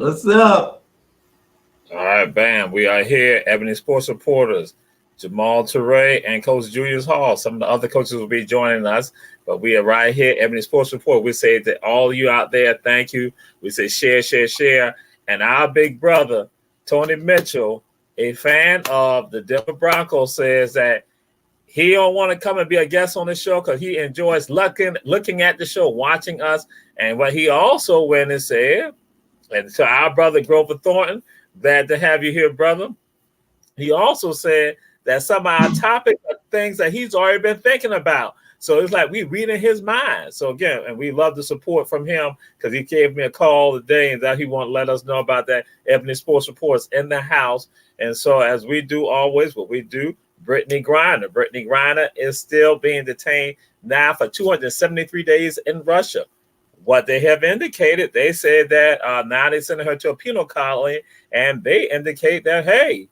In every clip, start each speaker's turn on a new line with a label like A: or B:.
A: What's up?
B: All right, bam. We are here, Ebony Sports Reporters, Jamal Toure and Coach Julius Hall. Some of the other coaches will be joining us, but we are right here, Ebony Sports Report. We say to all of you out there, thank you. We say share, share, share. And our big brother, Tony Mitchell, a fan of the Denver Broncos, says that he don't want to come and be a guest on the show because he enjoys looking at the show, watching us. And what he also went and said, and to our brother Grover Thornton, glad to have you here, brother. He also said that some of our topics are things that he's already been thinking about. So it's like we reading his mind. So again, and we love the support from him because he gave me a call today and that he want to let us know about that. Ebony Sports Reports in the house. And so as we do always, what we do, Brittany Griner. Brittany Griner is still being detained now for 273 days in Russia. What they have indicated, they said that now they're sending her to a penal colony, and they indicate that, hey,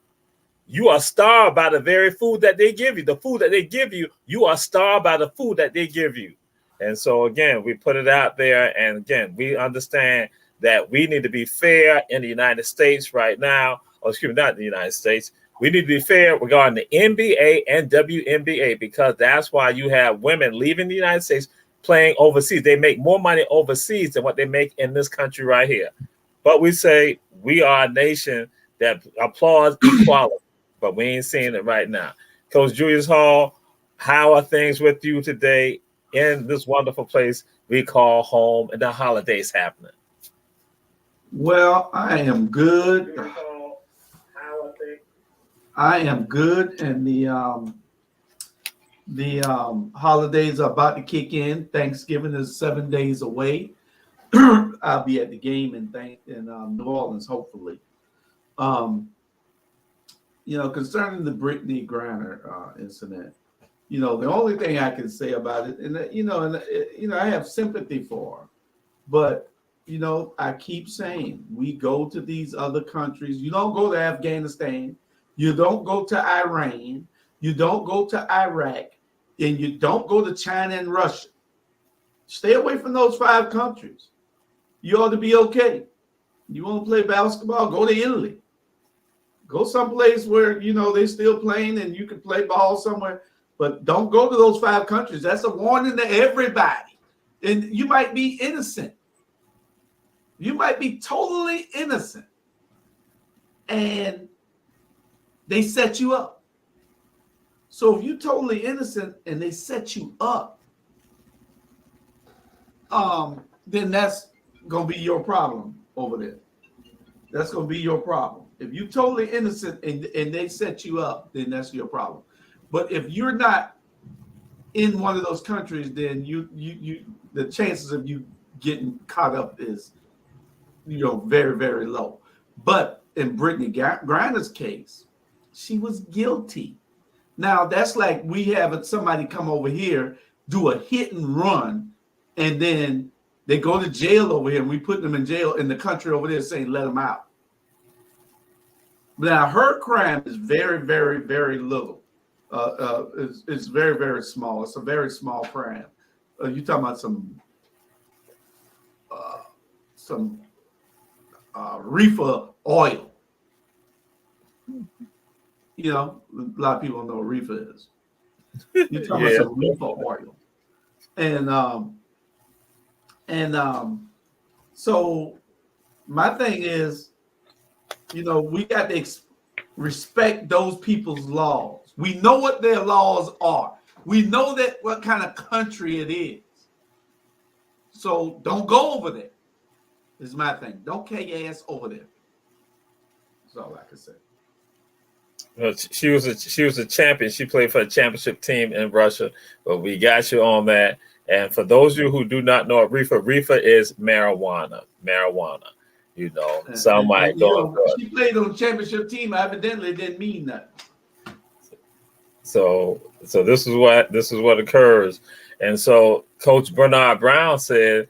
B: you are starved by the very food that they give you. The food that they give you, you are starved by the food that they give you. And so, again, we put it out there. And, again, we understand that we need to be fair in the United States right now. Or, excuse me, not in the United States. We need to be fair regarding the NBA and WNBA because that's why you have women leaving the United States playing overseas. They make more money overseas than what they make in this country right here. But we say we are a nation that applauds equality. But we ain't seeing it right now. Coach Julius Hall, how are things with you today in this wonderful place we call home and the holidays happening?
A: Well, I am good. I am good, and the holidays are about to kick in. Thanksgiving is 7 days away. I'll be at the game in New Orleans, hopefully. Concerning the Brittany Griner incident, the only thing I can say about it, I have sympathy for her, but I keep saying we go to these other countries. You don't go to Afghanistan, you don't go to Iran, you don't go to Iraq, and you don't go to China and Russia. Stay away from those 5 countries. You ought to be okay. You want to play basketball? Go to Italy. Go someplace where, they're still playing and you can play ball somewhere. But don't go to those 5 countries. That's a warning to everybody. And you might be innocent. You might be totally innocent. And they set you up. So if you're totally innocent and they set you up, then that's going to be your problem over there. That's going to be your problem. If you're totally innocent and they set you up, then that's your problem. But if you're not in one of those countries, then you the chances of you getting caught up is, very, very low. But in Brittany Griner's case, she was guilty. Now that's like we have somebody come over here, do a hit and run, and then they go to jail over here, and we put them in jail in the country over there saying let them out. Now, her crime is very, very, very little. It's very, very small. It's a very small crime. You're talking about some reefer oil. A lot of people don't know what reefer is. You're talking about some reefer oil. So my thing is, we got to respect those people's laws. We know what their laws are. We know that what kind of country it is. So don't go over there. Is my thing. Don't carry your ass over there. That's all I can say.
B: Well, she was a champion. She played for a championship team in Russia, but we got you on that. And for those of you who do not know what reefer is marijuana. Some might go.
A: She played on the championship team. Evidently, didn't mean nothing.
B: So this is what occurs. And so Coach Bernard Brown said,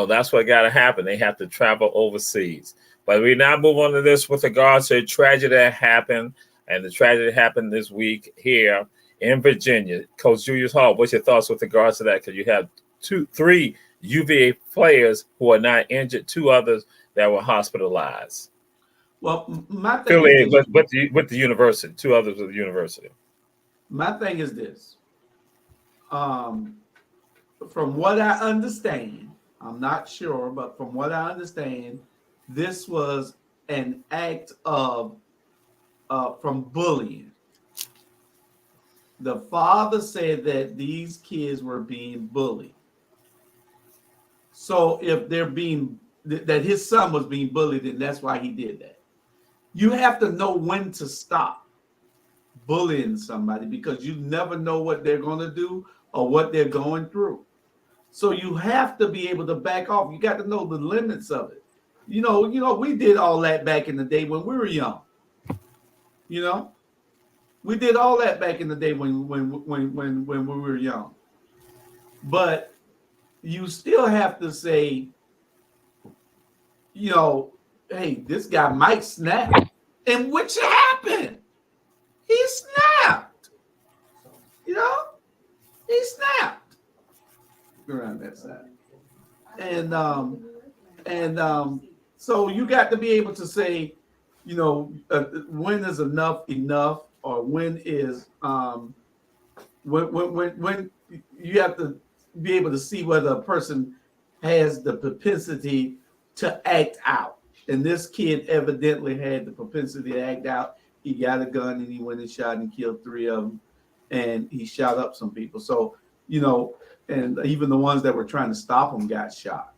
B: that's what got to happen. They have to travel overseas. But we now move on to this with regards to a tragedy that happened, and the tragedy happened this week here in Virginia. Coach Julius Hall, what's your thoughts with regards to that? Because you have 3 UVA players who are not injured, 2 others that were hospitalized.
A: Well, my thing
B: Affiliated
A: is this.
B: with the university, 2 others with the university.
A: My thing is this. From what I understand, I'm not sure, but from what I understand, this was an act of from bullying. The father said that these kids were being bullied. So if they're being that his son was being bullied, and that's why he did that. You have to know when to stop bullying somebody because you never know what they're going to do or what they're going through. So you have to be able to back off. You got to know the limits of it. You know, we did all that back in the day when we were young. You know, we did all that back in the day when we were young. But you still have to say, you know, hey, this guy might snap, and which happened. He snapped. You know, he snapped around that side, and so you got to be able to say, you know, when is enough, or when is when you have to be able to see whether a person has the propensity to act out. And this kid evidently had the propensity to act out. He got a gun and he went and shot and killed 3 of them, and he shot up some people. So, you know, and even the ones that were trying to stop him got shot.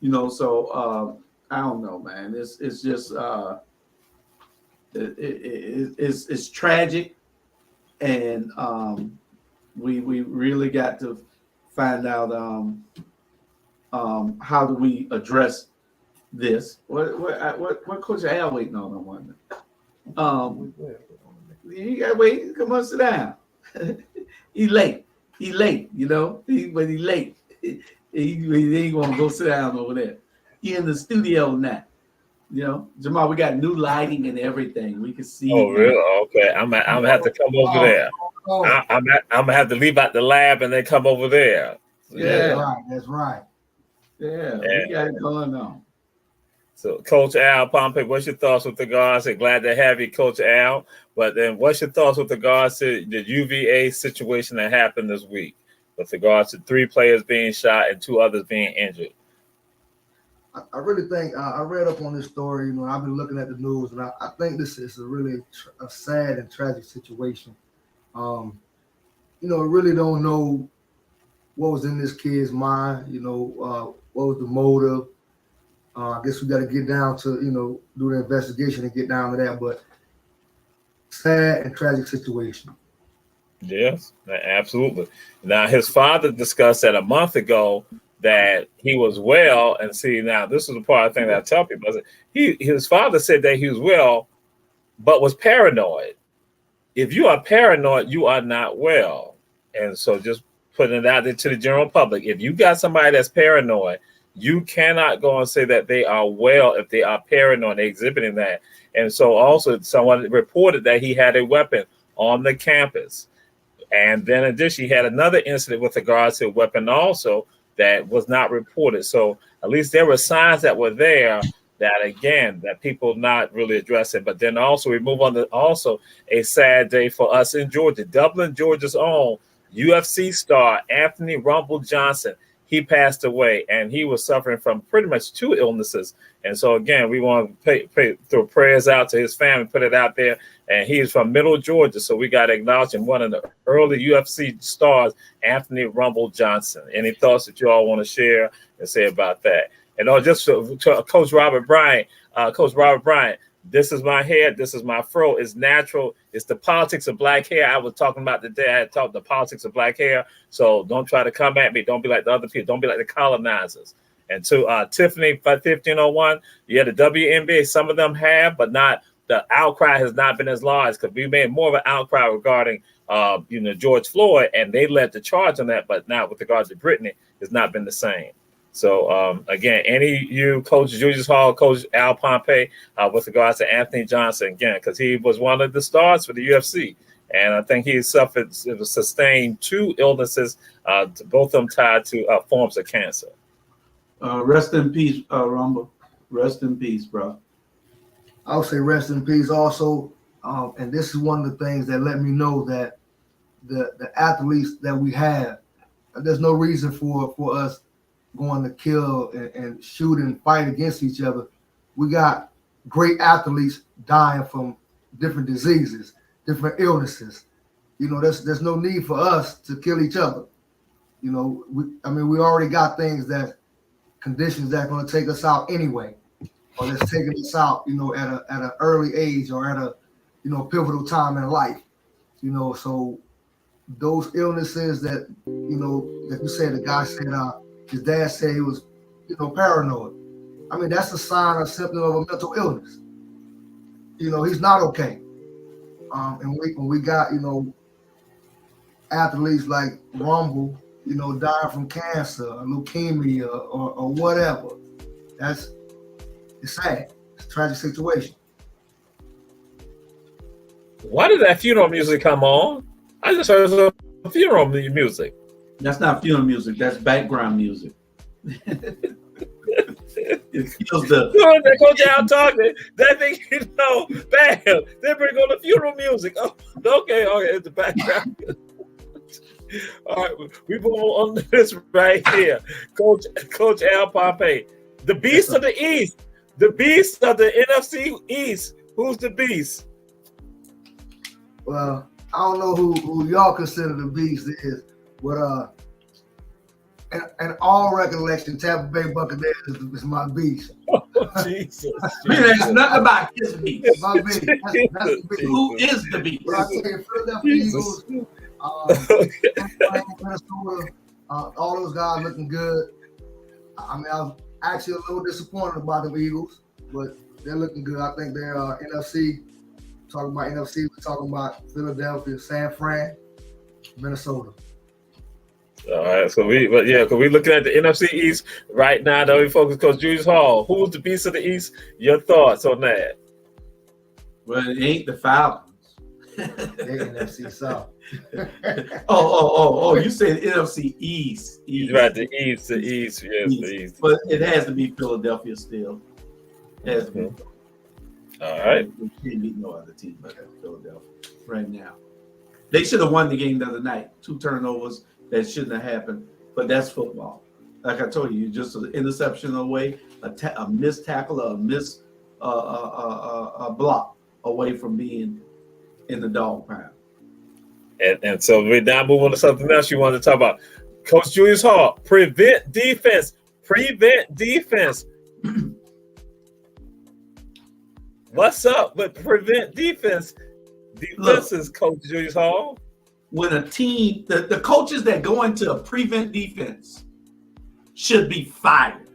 A: You know, so I don't know, man. It's just it's tragic, and we really got to find out how do we address this. What Coach Al waiting on? I wonder. You gotta wait. Come on, sit down. He late. You know. But he late. He ain't gonna go sit down over there. He in the studio now. You know, Jamal, we got new lighting and everything. We can see.
B: Oh, really? Okay. I'm gonna have to come over there. I'm gonna have to leave out the lab and then come over there.
A: Yeah,
C: that's right.
A: Yeah, we got it going on.
B: So, Coach Al Pompey, what's your thoughts with regards to, glad to have you, Coach Al, but then what's your thoughts with regards to the UVA situation that happened this week with regards to 3 players being shot and 2 others being injured?
C: I really think I read up on this story. You know, I've been looking at the news, and I think this is a really a sad and tragic situation. You know, I really don't know what was in this kid's mind. You know, what was the motive? I guess we got to get down to, you know, do the investigation and get down to that. But sad and tragic situation. Yes,
B: absolutely. Now, his father discussed that a month ago that he was well. And see, now this is the part of the thing that I tell people. His father said that he was well, but was paranoid. If you are paranoid, you are not well. And so just putting it out there to the general public, if you got somebody that's paranoid, you cannot go and say that they are well if they are paranoid, they're exhibiting that. And so also someone reported that he had a weapon on the campus. And then in addition, he had another incident with regards to a weapon also that was not reported. So at least there were signs that were there that, again, that people not really addressing. But then also we move on to also a sad day for us in Georgia. Dublin, Georgia's own UFC star, Anthony Rumble Johnson. He passed away, and he was suffering from pretty much 2 illnesses. And so, again, we want to throw prayers out to his family, put it out there. And he is from Middle Georgia, so we got to acknowledge him, one of the early UFC stars, Anthony Rumble Johnson. Any thoughts that you all want to share and say about that? And just to Coach Robert Bryant, this is my hair. This is my fro. It's natural. It's the politics of black hair. I was talking about today. I had talked the politics of black hair. So don't try to come at me. Don't be like the other people. Don't be like the colonizers. And to Tiffany 1501, yeah, the WNBA, some of them have, but not. The outcry has not been as large because we made more of an outcry regarding, George Floyd, and they led the charge on that. But now with regards to Brittany, it's not been the same. So, again, you, Coach Julius Hall, Coach Al Pompey, with regards to Anthony Johnson, again, because he was one of the stars for the UFC. And I think he sustained 2 illnesses, both of them tied to forms of cancer.
A: Rest in peace, Rumble. Rest in peace, bro.
C: I would say rest in peace also. And this is one of the things that let me know that the athletes that we have, there's no reason for us going to kill and shoot and fight against each other. We got great athletes dying from different diseases, different illnesses. You know, there's no need for us to kill each other. You know, we already got conditions that are going to take us out anyway, or that's taking us out, you know, at an early age or at a, you know, pivotal time in life. You know, so those illnesses that, you know, like you said, the guy said his dad said he was, you know, paranoid. I mean, that's a sign, a symptom of a mental illness. You know, he's not okay. And when we got, you know, athletes like Rumble, you know, dying from cancer, leukemia, or whatever, it's sad. It's a tragic situation.
B: Why did that funeral music come on? I just heard some funeral music.
A: That's not funeral music. That's background music. It feels the
B: Coach Al talking. That thing, you know, bam. They bring on the funeral music. Oh, okay, it's the background. All right, we move on to this right here. Coach Al Pompey, the beast of the East, the beast of the NFC East. Who's the beast?
C: Well, I don't know who y'all consider the beast is, but in all recollection, Tampa Bay Buccaneers is my beast.
B: Oh, Jesus.
A: There's nothing about his beast.
C: My beast. That's the beast.
A: Who is the beast?
C: But I tell you, Philadelphia Eagles, Minnesota, all those guys looking good. I mean, I was actually a little disappointed about the Eagles, but they're looking good. I think they're NFC. Talking about NFC, we're talking about Philadelphia, San Fran, Minnesota.
B: All right, so we looking at the NFC East right now. Though we focus, Coach Julius Hall. Who's the beast of the East? Your thoughts on that?
A: Well, it ain't the Falcons.
C: They're NFC South.
A: Oh! You said NFC East.
B: Right, the East, yes, the East.
A: But it has to be Philadelphia still. It has to be.
B: All right.
A: We can't beat no other team but Philadelphia right now. They should have won the game the other night. 2 turnovers that shouldn't have happened, but that's football. Like I told you, just an interception away, a missed tackle, or a missed block away from being in the dog pound.
B: And so we now move on to something else you wanted to talk about. Coach Julius Hall, prevent defense. What's up with prevent defense? Defenses, Coach Julius Hall.
A: When a team, the coaches that go into a prevent defense should be fired.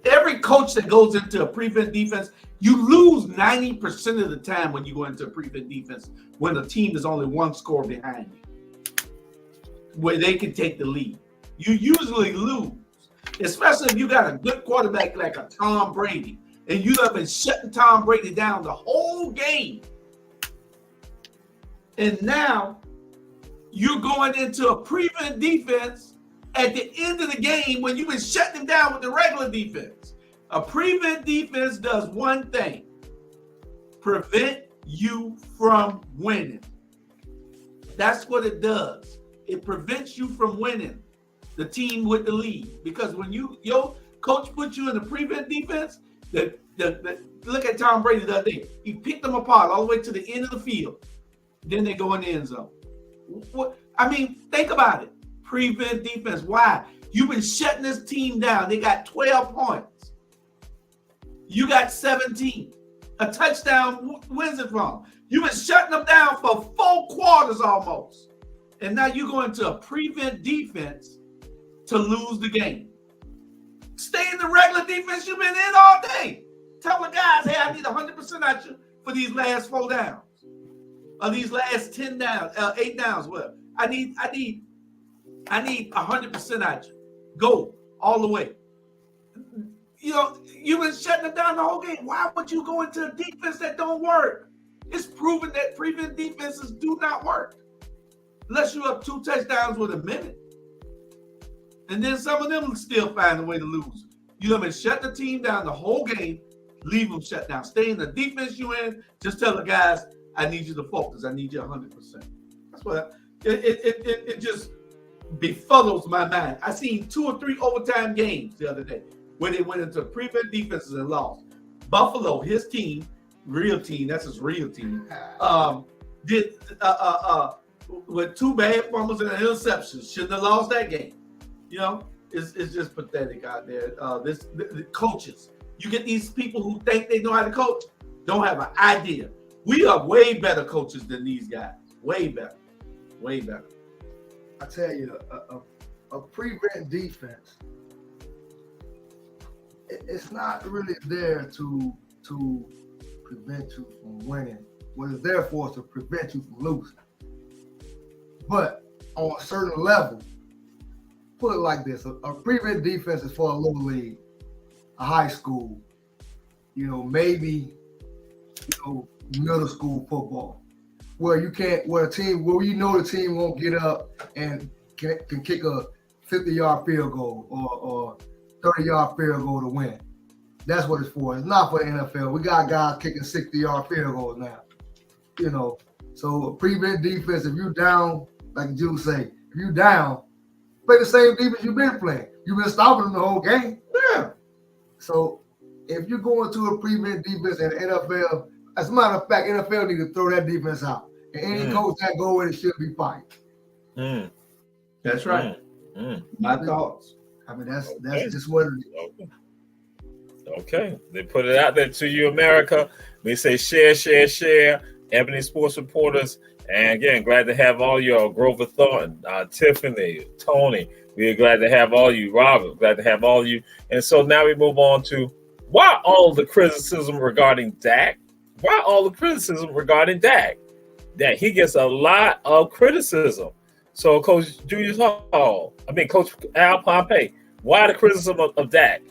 A: Every coach that goes into a prevent defense, you lose 90% of the time when you go into a prevent defense when a team is only 1 score behind you, where they can take the lead. You usually lose, especially if you got a good quarterback like a Tom Brady, and you have been shutting Tom Brady down the whole game. And now you're going into a prevent defense at the end of the game when you've been shutting him down with the regular defense. A prevent defense does one thing: prevent you from winning. That's what it does. It prevents you from winning, the team with the lead. Because when your coach puts you in a prevent defense, look at Tom Brady the other day. He picked them apart all the way to the end of the field. Then they go in the end zone. Think about it. Prevent defense. Why? You've been shutting this team down. They got 12 points. You got 17. A touchdown wins it from. You've been shutting them down for 4 quarters almost. And now you go into a prevent defense to lose the game. Stay in the regular defense you've been in all day. Tell the guys, hey, I need 100% out you for these last 4 downs. Or these last 10 downs, 8 downs, well. I need 100% out you. Go all the way. You know, you've been shutting them down the whole game. Why would you go into a defense that don't work? It's proven that prevent defenses do not work. Unless you have 2 touchdowns with a minute. And then some of them still find a way to lose. You let me shut the team down the whole game, leave them shut down. Stay in the defense you in. Just tell the guys, I need you to focus. I need you 100%. That's what it just befuddles my mind. I seen 2 or 3 overtime games the other day where they went into prevent defenses and lost. Buffalo, his team, real team, that's his real team, did with 2 bad fumbles and an interception. Shouldn't have lost that game. You know, it's just pathetic out there. The coaches, you get these people who think they know how to coach, don't have an idea. We are way better coaches than these guys. Way better. Way better.
C: I tell you, a prevent defense, it's not really there to prevent you from winning. What it's there for is to prevent you from losing. But on a certain level, put it like this: a prevent defense is for a little league, a high school, maybe middle school football, where the team won't get up and can kick a 50-yard field goal or 30-yard field goal to win. That's what it's for. It's not for the NFL. We got guys kicking 60-yard field goals now. So a prevent defense, if you down, like Jules say, if you down, play the same defense you've been playing. You've been stopping them the whole game.
A: Yeah.
C: So if you go into a prevent defense in the NFL, as a matter of fact, NFL need to throw that defense out. And any coach that go with it should be fired.
A: That's right. My thoughts.
C: I mean, that's just what it is.
B: Okay. They put it out there to you, America. We say share. Ebony Sports Reporters. And again, glad to have all you, Grover Thornton, Tiffany, Tony. We're glad to have all you, Robert. Glad to have all you. And so now we move on to why all the criticism regarding Dak? Why all the criticism regarding Dak? That he gets a lot of criticism. So Coach Coach Al Pompey, why the criticism of Dak?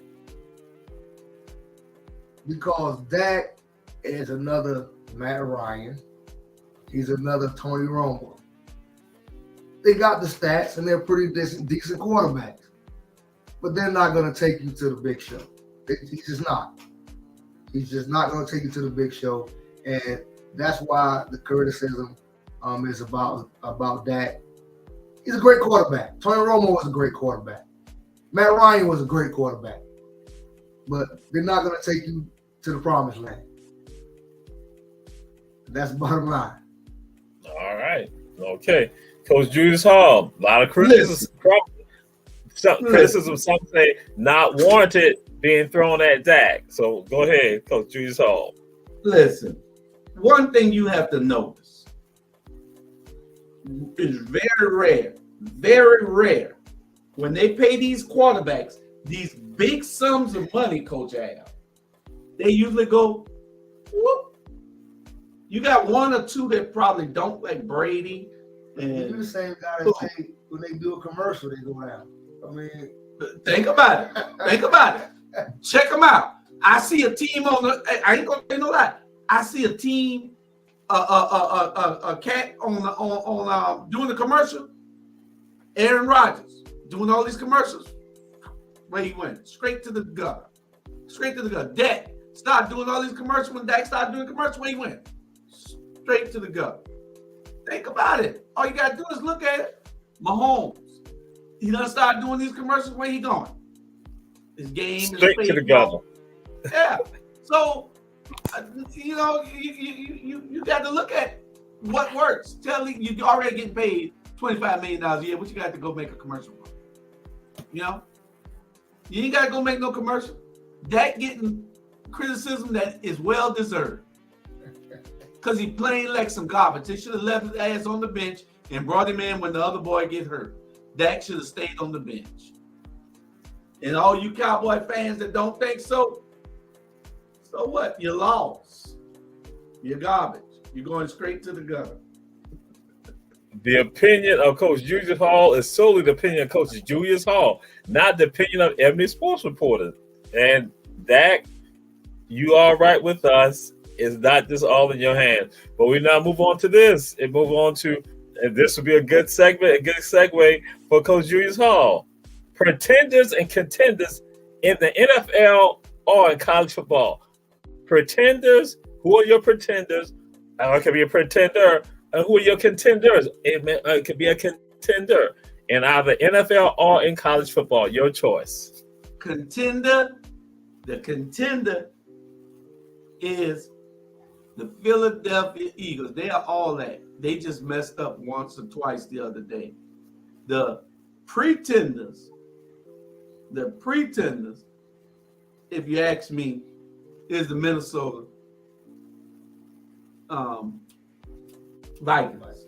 C: Because Dak is another Matt Ryan. He's another Tony Romo. They got the stats and they're pretty decent quarterbacks. But they're not going to take you to the big show. He's just not. He's just not going to take you to the big show. And that's why the criticism is about Dak. He's a great quarterback. Tony Romo was a great quarterback. Matt Ryan was a great quarterback. But they're not going to take you to the promised land. That's the bottom line.
B: All right. Okay. Coach Julius Hall, a lot of criticism. Some say not warranted being thrown at Dak. So go ahead, Coach Julius Hall.
A: Listen, one thing you have to notice is very rare when they pay these quarterbacks these big sums of money, Coach Al. They usually go, whoop. You got 1 or 2 that probably don't, like Brady. And
C: you the same guy that say when they do a commercial, they go out. I mean,
A: think about it. Check them out. I see a team I ain't gonna say no lie. I see a team, a cat on doing the commercial. Aaron Rodgers doing all these commercials. Where he went? Straight to the gutter. Dak started doing all these commercials. When Dak started doing commercials, where he went? Straight to the gutter. Think about it. All you gotta do is look at it. Mahomes. He done started doing these commercials. Where he going? His game is
B: straight to the gutter.
A: Yeah. So you got to look at what works. Tell you you're already getting paid $25 million a year. What you got to go make a commercial for? You ain't got to go make no commercial. That getting criticism that is well deserved. Because he playing like some garbage. They should have left his ass on the bench and brought him in when the other boy get hurt. Dak should have stayed on the bench. And all you Cowboy fans that don't think so what? You lost. You're garbage. You're going straight to the gutter.
B: The opinion of Coach Julius Hall is solely the opinion of Coach Julius Hall, not the opinion of Ebony Sports Reporters. And Dak, you are right with us. It's not just all in your hands. But we now move on to this and move on to, and this will be a good segment, a good segue for Coach Julius Hall. Pretenders and contenders in the NFL or in college football. Pretenders, who are your pretenders? It could be a pretender. And who are your contenders? It could be a contender in either NFL or in college football. Your choice.
A: Contender. The contender is the Philadelphia Eagles. They are all that. They just messed up once or twice the other day. The pretenders, if you ask me, is the Minnesota Vikings.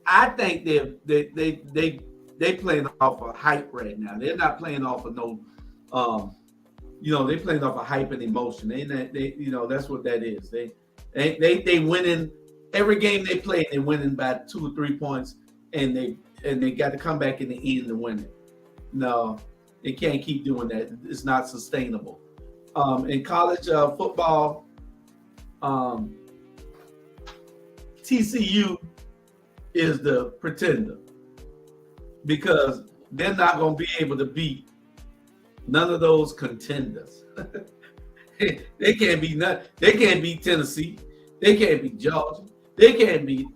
A: I think they playing off of hype right now. They're not playing off of no they're playing off of hype and emotion. That's what that is. They winning every game they play. They're winning by 2 or 3 points, and they got to come back in the end to win it. No, they can't keep doing that. It's not sustainable. In college football, TCU is the pretender because they're not going to be able to beat none of those contenders. They can't beat none. They can't beat Tennessee. They can't beat Georgia. They can't beat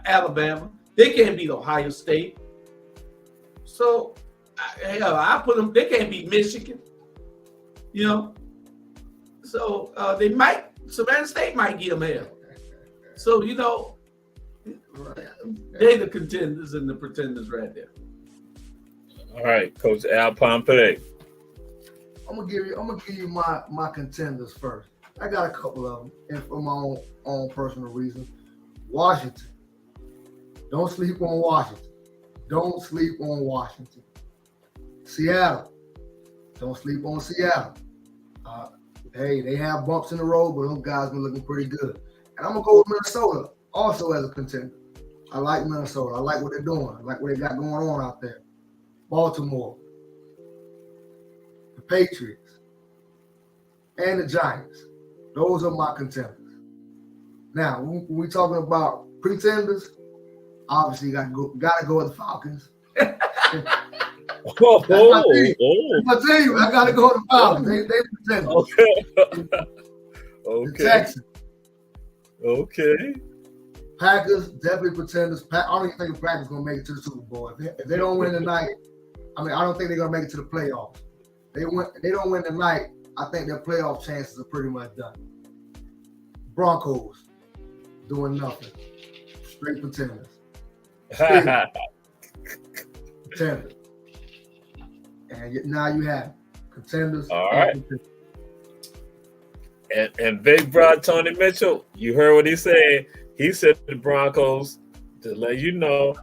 A: Alabama. They can't beat Ohio State. So, I put them. They can't beat Michigan. So they might. Savannah State might give them hell. So they're the contenders and the pretenders right there.
B: All right, Coach Al Pompey.
C: I'm gonna give you my contenders first. I got a couple of them, and for my own personal reasons. Washington. Don't sleep on Washington. Don't sleep on Washington. Seattle. Don't sleep on Seattle. Hey, they have bumps in the road, but those guys been looking pretty good. And I'm gonna go with Minnesota also as a contender. I like Minnesota. I like what they're doing. I like what they got going on out there. Baltimore. The Patriots. And the Giants. Those are my contenders. Now, when we're talking about pretenders, obviously you gotta go with the Falcons.
B: Oh,
C: I tell you, I gotta go with the Falcons. They pretenders.
B: Okay.
C: The Texans.
B: Okay.
C: Packers definitely pretenders. I don't even think the Packers gonna make it to the Super Bowl. If they don't win tonight, I don't think they're gonna make it to the playoffs. They don't win tonight. I think their playoff chances are pretty much done. Broncos doing nothing. Straight pretenders. Contenders. And now you have contenders.
B: All right. And big brother Tony Mitchell, you heard what he said. He said the Broncos, to let you know,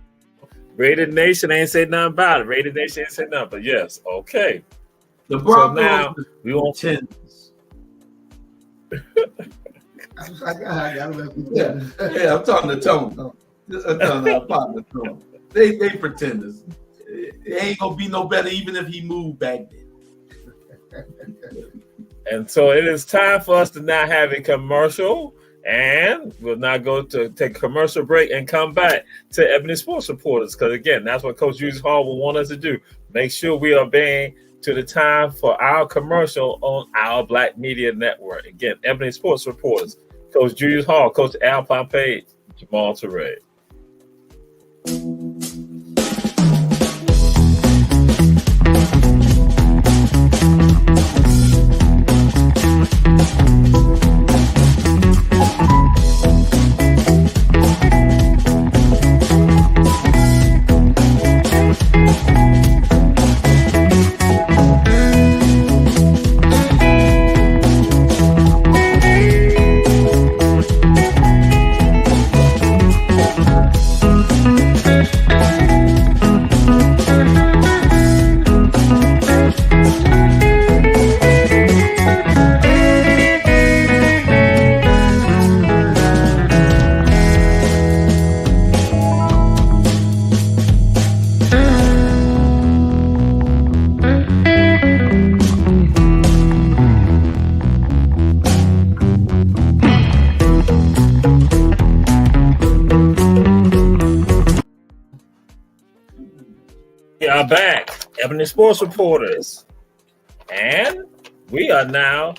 B: Rated Nation ain't said nothing about it. Rated Nation ain't said nothing, but yes, okay.
A: The Broncos
B: so now we want
A: contenders.
C: I gotta let you
A: yeah, I'm talking to Tony. I'm talking to our partner Tony. They pretenders. It ain't gonna be no better even if he moved back there.
B: And so it is time for us to now have a commercial, and we'll now go to take a commercial break and come back to Ebony Sports Reporters, because again, that's what Coach Julius Hall will want us to do. Make sure we are obeying to the time for our commercial on our Black Media Network. Again, Ebony Sports Reporters, Coach Julius Hall, Coach Al Pompey, Jamal Teray. We are back, Ebony Sports Reporters. And we are now,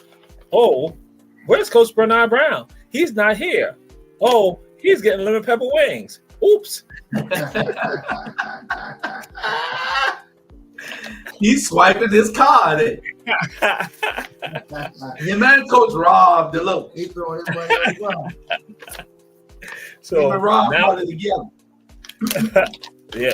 B: oh, where's Coach Bernard Brown? He's not here. Oh, he's getting lemon pepper wings. Oops.
A: He's swiping his card. Him and Coach Rob DeLoach.
C: He throwing his money on the ground.
B: So
A: Rob
B: now,
A: put it together.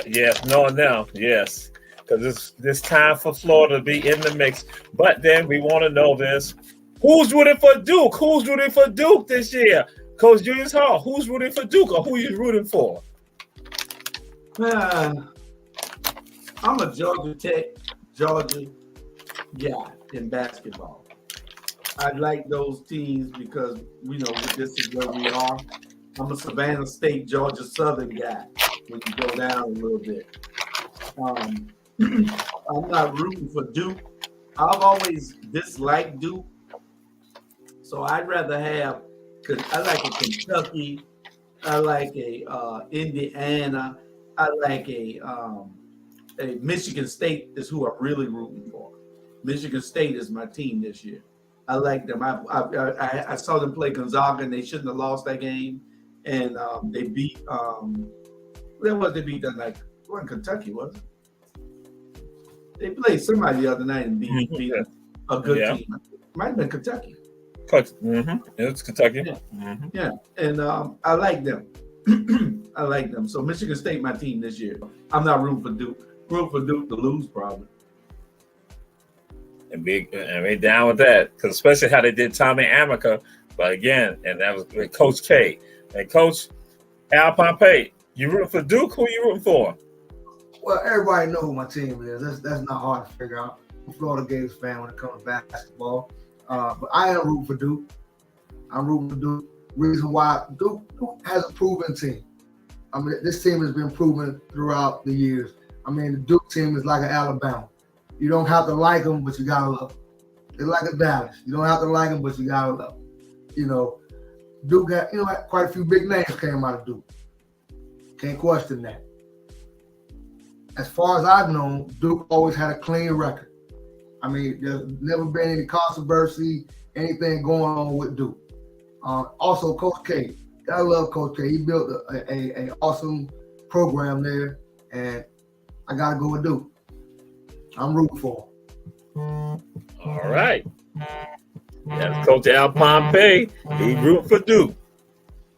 B: yes, knowing now, yes. Because it's time for Florida to be in the mix. But then we want to know this. Who's rooting for Duke? Who's rooting for Duke this year? Coach Julius Hall, who's rooting for Duke or who you rooting for?
A: I'm a Georgia Tech guy in basketball. I like those teams because, this is where we are. I'm a Savannah State, Georgia Southern guy when you go down a little bit. I'm not rooting for Duke. I've always disliked Duke. So I'd rather have, because I like a Kentucky, I like a Indiana, I like a Michigan State is who I'm really rooting for. Michigan State is my team this year. I like them. I saw them play Gonzaga and they shouldn't have lost that game. And they beat they beat them like it wasn't Kentucky, was it? They played somebody the other night and beat a good team. Might have been Kentucky.
B: It's Kentucky.
A: Yeah. Yeah. And I like them. I like them. So Michigan State, my team this year. I'm not rooting for Duke. Rooting for Duke to lose probably.
B: And be down with that, because especially how they did Tommy Amica. But again, and that was with Coach K and Coach Al Pompey. You rooting for Duke? Who you rooting for?
C: Well, everybody knows who my team is. That's not hard to figure out. I'm a Florida Gators fan when it comes to basketball. But I am rooting for Duke. I'm rooting for Duke. Reason why Duke has a proven team. I mean, this team has been proven throughout the years. I mean, the Duke team is like an Alabama. You don't have to like them, but you gotta love them. They're like a Dallas. You don't have to like them, but you gotta love them. Duke got quite a few big names came out of Duke. Can't question that. As far as I've known, Duke always had a clean record. I mean, there's never been any controversy, anything going on with Duke. Also, Coach K. I love Coach K. He built a awesome program there, and I got to go with Duke. I'm rooting for him.
B: All right. That's Coach Al Pompey. He rooting for Duke.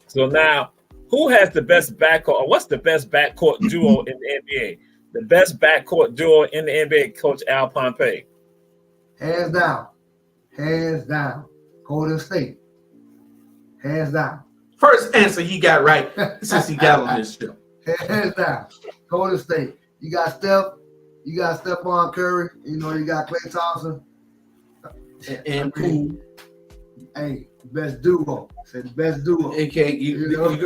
B: So now, who has the best backcourt, or what's the best backcourt duo in the NBA? The best backcourt duo in the NBA, Coach Al Pompey.
C: Hands down. Golden State. Hands down.
A: First answer he got right since he got on this show.
C: Hands down. Golden State. You got Steph. You got Stephon Curry. You got Klay Thompson.
A: And Poole.
C: Hey, best duo. Said best duo.
A: You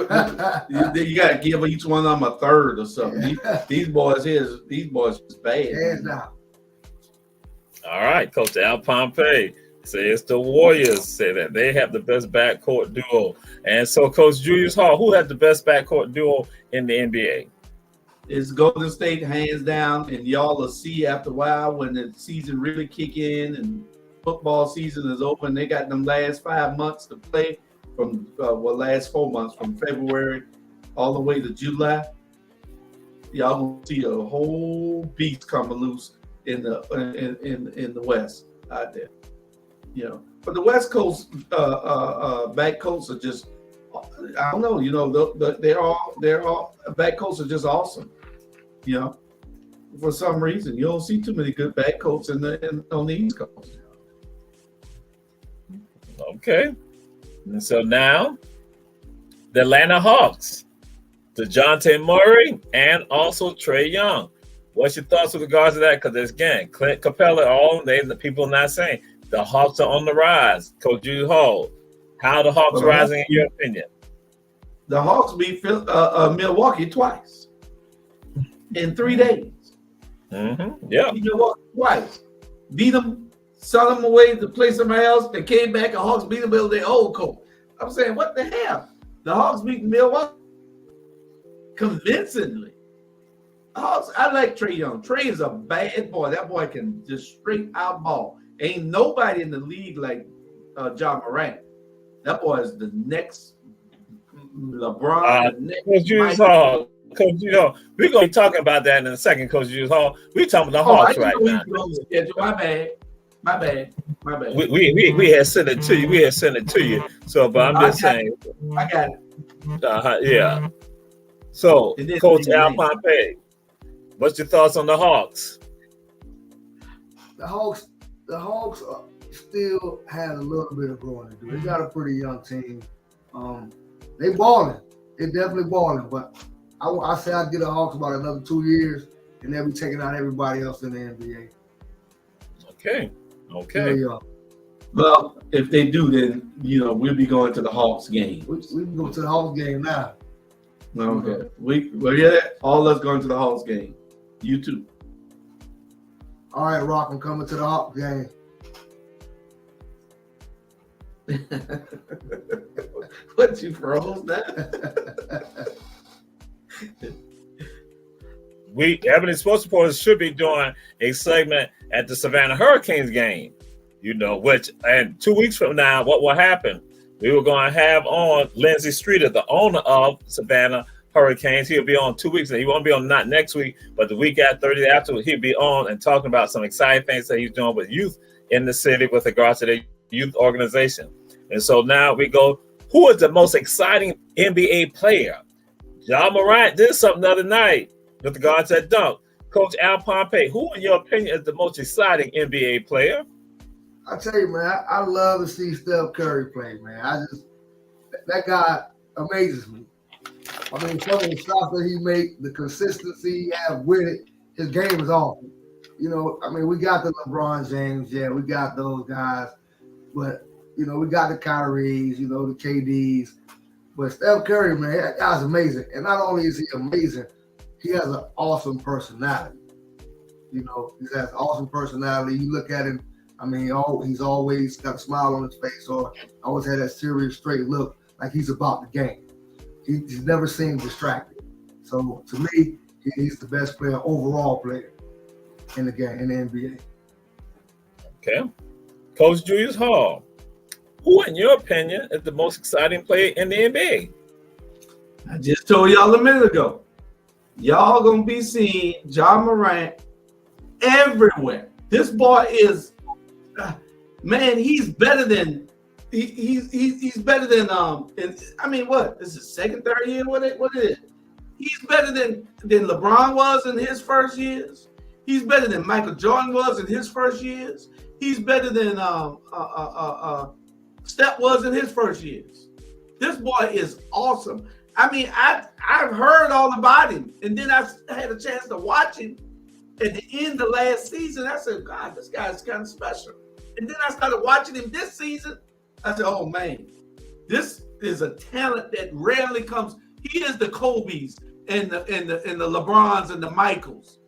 A: got to give each one of them a third or something. These boys is bad.
C: Hands down.
B: All right, Coach Al Pompey. Say it's the Warriors. Say that they have the best backcourt duo. And so, Coach Julius Hall, who has the best backcourt duo in the NBA?
A: It's Golden State, hands down. And y'all will see after a while when the season really kick in and football season is open. They got them last 5 months to play from last 4 months from February all the way to July. Y'all will see a whole beast coming loose in the West out there. But the West Coast back coasts are just, I don't know. They're all back coasts are just awesome. For some reason you don't see too many good back coasts on the East Coast.
B: Okay, and so now the Atlanta Hawks, DeJounte Murray, and also Trae Young. What's your thoughts with regards to that? Because again, Clint Capella, the people are not saying the Hawks are on the rise. Coach Julius Hall, how are the Hawks rising in your opinion?
A: The Hawks beat Milwaukee twice in 3 days.
B: Mm-hmm. Yeah,
A: beat Milwaukee twice. Beat them, sell them away to play somewhere else. They came back. The Hawks beat them with their old coach. I'm saying, what the hell? The Hawks beat Milwaukee convincingly. I like Trae Young. Trae is a bad boy. That boy can just straight out ball. Ain't nobody in the league like John Morant. That boy is the next LeBron, the next
B: Coach Julius
A: Michael.
B: Hall. Coach, we're going to be talking about that in a second, Coach Julius Hall. We're talking about the Hawks right now.
A: My bad.
B: We had sent it to you. So, but I'm just saying.
A: I got it.
B: Yeah. So, Coach Al Pompey, what's your thoughts on the Hawks?
C: The Hawks still had a little bit of growing to do. They got a pretty young team. They balling. They definitely balling. But I say I'd give the Hawks about another 2 years, and they'll be taking out everybody else in the NBA.
B: Okay.
A: Well, if they do, then we'll be going to the Hawks game.
C: We can go to the Hawks game now.
A: Okay. We're all us going to the Hawks game. You too.
C: All right, Rock, I'm coming to the Hawks game.
A: What, you froze now?
B: Ebony Sports Reporters should be doing a segment at the Savannah Hurricanes game, and 2 weeks from now, what will happen? We were going to have on Lindsey Streeter, the owner of Savannah Hurricanes. He'll be on 2 weeks, and he won't be on not next week, but the week after, 30 after, he'll be on and talking about some exciting things that he's doing with youth in the city with regards to the youth organization. And so now we go, who is the most exciting NBA player? Ja Morant did something the other night with regards to that dunk. Coach Al Pompey, who in your opinion is the most exciting NBA player?
C: I tell you, man, I love to see Steph Curry play, man. That guy amazes me. I mean, some of the shots that he makes, the consistency he has with it, his game is awesome. We got the LeBron James, we got those guys, but we got the Kyries, the KDs, but Steph Curry, man, that guy's amazing. And not only is he amazing, he has an awesome personality. He has awesome personality. You look at him, he's always got a smile on his face, or always had that serious, straight look, like he's about the game. He's never seemed distracted. So to me, he's the best overall player in the game, in the NBA.
B: Okay. Coach Julius Hall, who in your opinion is the most exciting player in the NBA?
A: I just told y'all a minute ago. Y'all gonna be seeing Ja Morant everywhere. This boy is, man. He's better than he's better than what? This is second, third year. What it is? He's better than LeBron was in his first years. He's better than Michael Jordan was in his first years. He's better than Steph was in his first years. This boy is awesome. I've heard all about him, and then I had a chance to watch him at the end of last season. I said, God, this guy's kind of special. And then I started watching him this season. I said, oh man, this is a talent that rarely comes. He is the Kobe's and the LeBrons and the Michaels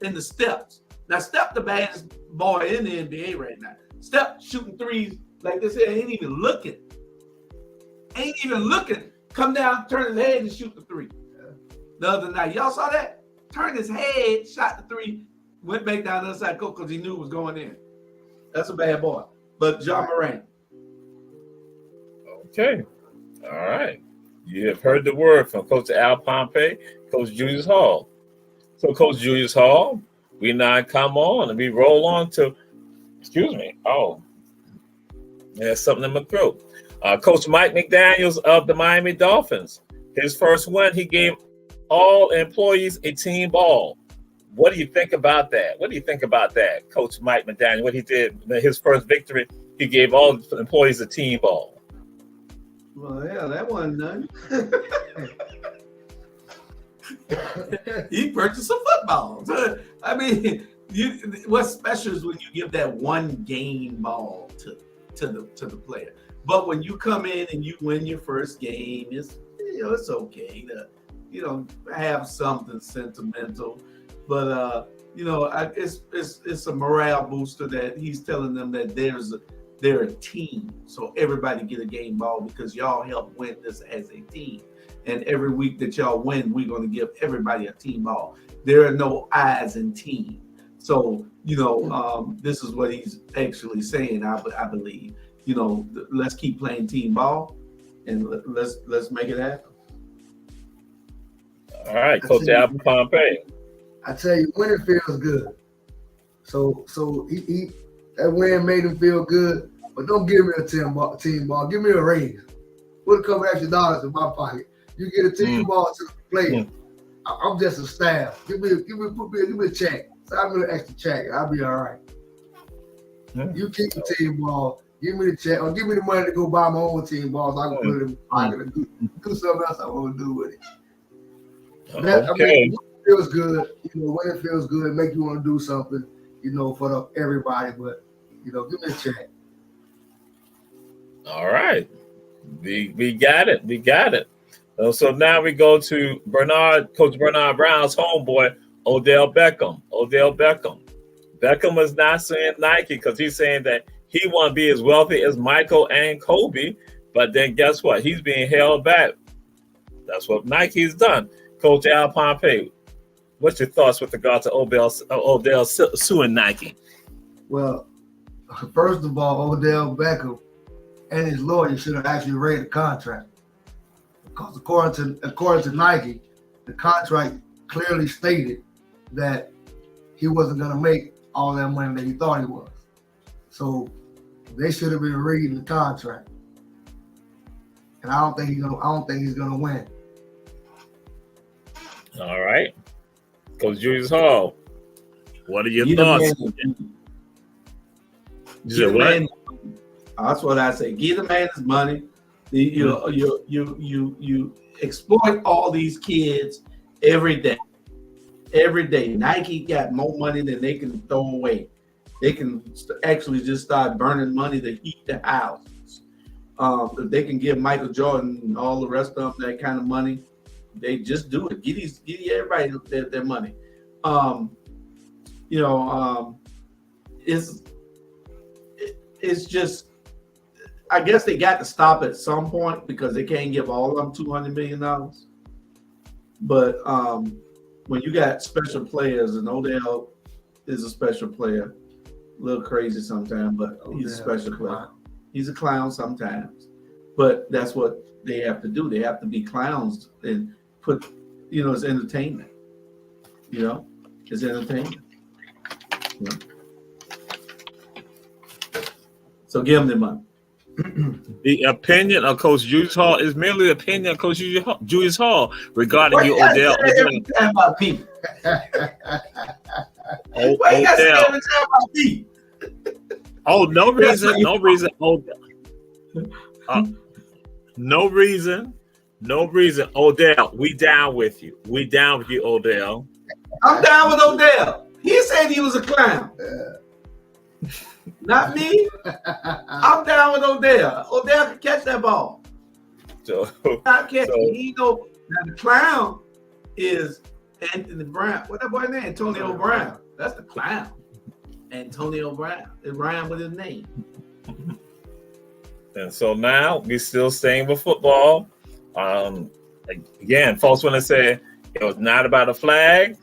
A: and the Stephs. Now Steph the baddest boy in the NBA right now. Steph shooting threes like this here, ain't even looking. Come down, turn his head and shoot the three. The other night, y'all saw that? Turned his head, shot the three, went back down the other side because he knew it was going in. That's a bad boy. But Ja Morant.
B: Okay. All right. You have heard the word from Coach Al Pompey, Coach Julius Hall. So, Coach Julius Hall, we now come on and we roll on to, there's something in my throat. Coach Mike McDaniels of the Miami Dolphins. His first win, he gave all employees a team ball. What do you think about that? Coach Mike McDaniel, what he did, his first victory, he gave all employees a team ball.
A: Well, yeah, that wasn't none. He purchased some footballs. What's special is when you give that one game ball to the player. But when you come in and you win your first game, it's okay to have something sentimental. But it's a morale booster that he's telling them that they're a team. So everybody get a game ball because y'all help win this as a team. And every week that y'all win, we're going to give everybody a team ball. There are no I's in team. So this is what he's actually saying. I believe. Let's keep playing team ball, and let's make it happen.
B: All right, Coach Al Pompey.
C: I tell you, winning feels good. So he that win made him feel good. But don't give me a team ball. Give me a raise. Put a couple extra dollars in my pocket. You get a team ball to the player. I'm just a staff. Give me a check. Sign me an extra check. I'll be all right. You keep the team ball. Give me the check, or give me the money to go buy my own team balls. I can put it in my pocket and do something else I want to do with it.
B: Okay.
C: It feels good. When it feels good, it makes you want to do something. For everybody. But give me a check.
B: All right. We got it. We got it. So now we go to Coach Bernard Brown's homeboy, Odell Beckham. Beckham is not saying Nike because he's saying that he want to be as wealthy as Michael and Kobe, but then guess what? He's being held back. That's what Nike's done. Coach Al Pompey, what's your thoughts with regard to Odell suing Nike?
C: Well, first of all, Odell Beckham and his lawyer should have actually read the contract, because according to Nike, the contract clearly stated that he wasn't going to make all that money that he thought he was. So they should have been reading the contract, and I don't think he's gonna win.
B: All right, Coach Julius Hall, what are your thoughts? You said what?
A: That's what I say. Give the man his money. You exploit all these kids every day. Every day, Nike got more money than they can throw away. They can actually just start burning money to heat the houses. If they can give Michael Jordan and all the rest of them that kind of money, they just do it. Give everybody their money. It's just, I guess they got to stop at some point because they can't give all of them $200 million. But when you got special players, and Odell is a special player, a little crazy sometimes, but he's a special player. He's a clown sometimes, but that's what they have to do. They have to be clowns and put, it's entertainment. It's entertainment. So give them their money.
B: The opinion of Coach Julius Hall is merely the opinion of Coach Julius Hall regarding you, Odell.
A: About people.
B: Odell. Oh, no reason. No reason. Odell, we down with you. Odell.
A: I'm down with Odell. He said he was a clown. Not me. I'm down with Odell. Odell can catch that ball. Not catch it. Now the clown is Anthony Brown. What that boy name? Antonio Brown. That's the clown. Antonio Brown. It rhymed with his name.
B: And so now we still staying with football. Again, folks want to say it was not about a flag.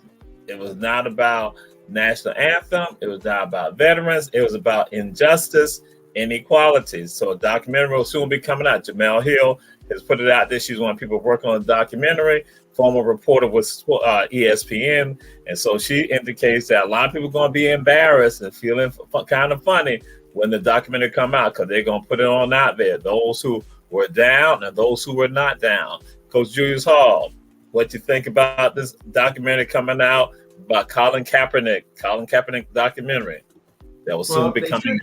B: It was not about national anthem. It was not about veterans. It was about injustice, inequality. So a documentary will soon be coming out. Jamel Hill has put it out there. She's one of the people working on the documentary, former reporter with ESPN. And so she indicates that a lot of people are going to be embarrassed and feeling kind of funny when the documentary come out, because they're going to put it on out there. Those who were down and those who were not down. Coach Julius Hall, what you think about this documentary coming out about Colin Kaepernick documentary that will soon be coming?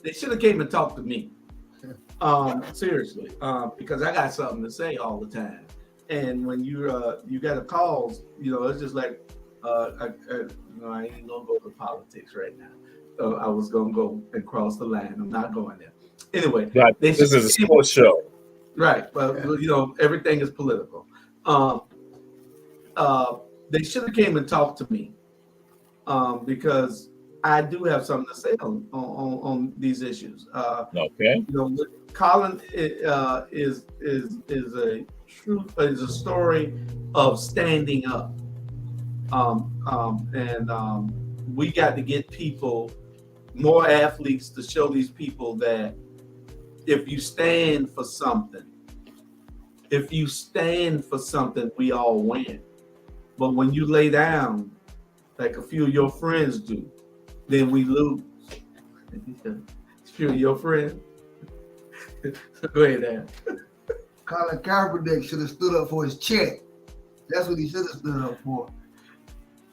A: They should have came and talked to me. Seriously, because I got something to say all the time. And when you got a calls, it's just like I ain't gonna go to politics right now. I was gonna go and cross the line. I'm not going there. Anyway,
B: right. This is a sports show,
A: right? Well, everything is political. They should have came and talked to me because I do have something to say on these issues.
B: Okay.
A: Colin is a story of standing up, and we got to get people, more athletes, to show these people that if you stand for something, we all win. But when you lay down, like a few of your friends do, then we lose. A few of your friends. Go ahead, Dan.
C: Colin Kaepernick should have stood up for his check. That's what he should have stood up for.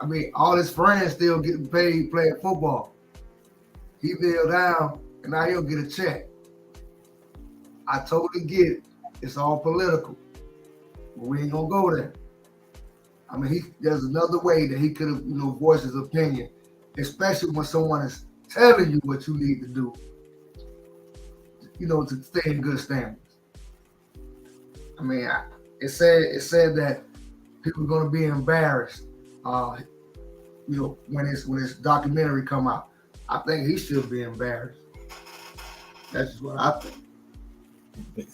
C: I mean, all his friends still getting paid playing football. He fell down, and now he'll get a check. I totally get it. It's all political. But we ain't gonna go there. I mean, there's another way that he could have, voiced his opinion, especially when someone is telling you what you need to do, to stay in good standards. I mean, it said that people are gonna be embarrassed, when his documentary come out. I think he should be embarrassed. That's just what I think.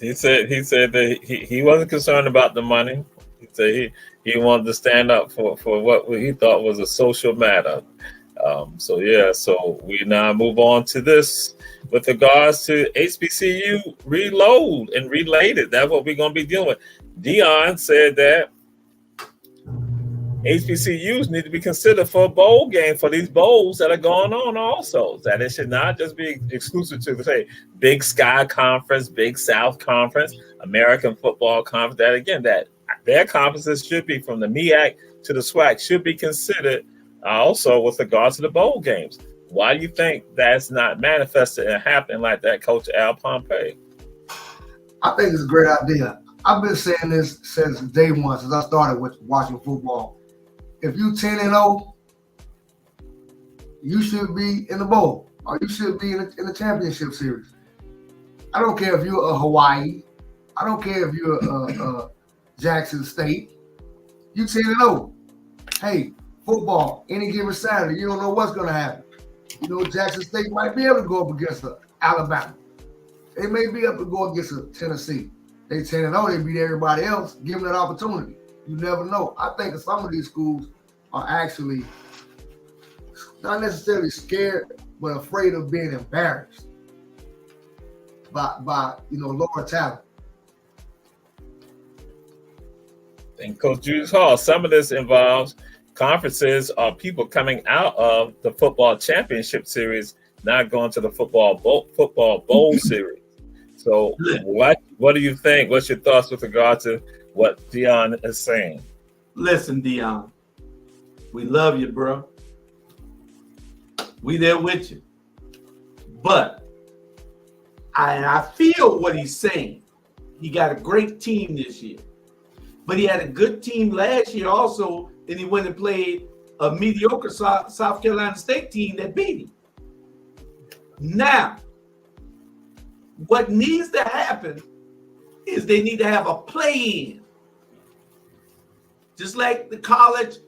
B: He said that he wasn't concerned about the money. He said he wanted to stand up for what he thought was a social matter. So we now move on to this with regards to HBCU reload and related. That's what we're going to be dealing with. Dion said that HBCUs need to be considered for a bowl game for these bowls that are going on also. That it should not just be exclusive to, say, Big Sky Conference, Big South Conference, American Football Conference. That, again, that their conferences should be, from the MEAC to the SWAC, should be considered also with regards to the bowl games. Why do you think that's not manifested and happening like that, Coach Al Pompey?
C: I think it's a great idea. I've been saying this since day one, since I started watching football. If you 10-0, you should be in the bowl, or you should be in the championship series. I don't care if you're a Hawaii. I don't care if you're a Jackson State. You 10-0. Hey, football, any given Saturday, you don't know what's going to happen. Jackson State might be able to go up against Alabama. They may be able to go against Tennessee. They 10-0, they beat everybody else. Give them that opportunity. You never know. I think some of these schools are actually not necessarily scared, but afraid of being embarrassed by lower talent.
B: And Coach Julius Hall, some of this involves conferences or people coming out of the football championship series, not going to the football bowl series. So what do you think? What's your thoughts with regard to what Dion is saying?
A: Listen, Dion, we love you, bro. We there with you. But I feel what he's saying. He got a great team this year. But he had a good team last year also, and he went and played a mediocre South Carolina State team that beat him. Now, what needs to happen is they need to have a play-in. Just like the college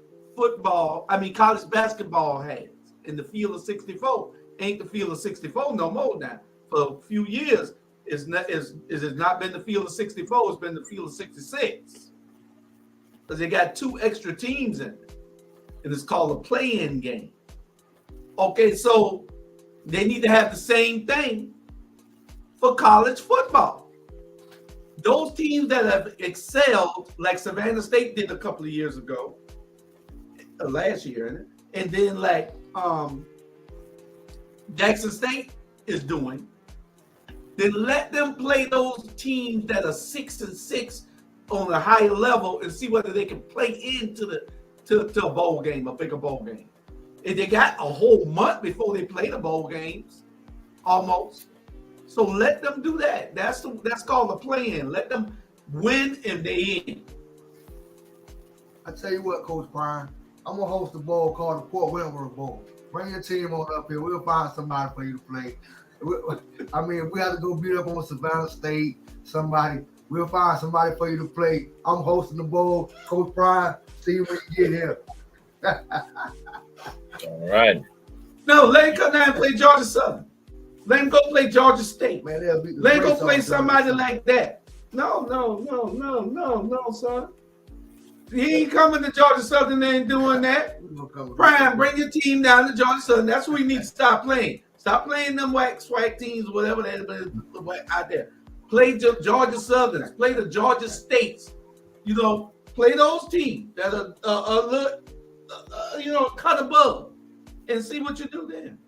A: basketball has in the field of 64. Ain't the field of 64 no more now. For a few years, it's not been the field of 64, it's been the field of 66. Because they got 2 extra teams in it. And it's called a play-in game. Okay, so they need to have the same thing for college football. Those teams that have excelled, like Savannah State did a couple of years ago, last year, and then like Jackson State is doing, then let them play those teams that are 6-6 on a higher level and see whether they can play into to a bowl game, a bigger bowl game. And they got a whole month before they play the bowl games, almost. So let them do that. That's called the play-in. Let them win and they in.
C: I tell you what, Coach Brian, I'm gonna host a bowl called the Port Wentworth Bowl. Bring your team on up here. We'll find somebody for you to play. I mean, if we have to go beat up on Savannah State, we'll find somebody for you to play. I'm hosting the bowl. Coach Brian, see you when you get here.
B: All right.
A: No, let him come down and play Georgia Southern. Let him go play Georgia State.
C: Man,
A: let him go play somebody like that. No, son. He ain't coming to Georgia Southern. They ain't doing that. Prime, bring your team down to Georgia Southern. That's what we need to stop playing. Stop playing them swag teams, whatever that is out there. Play Georgia Southerns. Play the Georgia States. You know, play those teams that are a little, cut above, and see what you do then.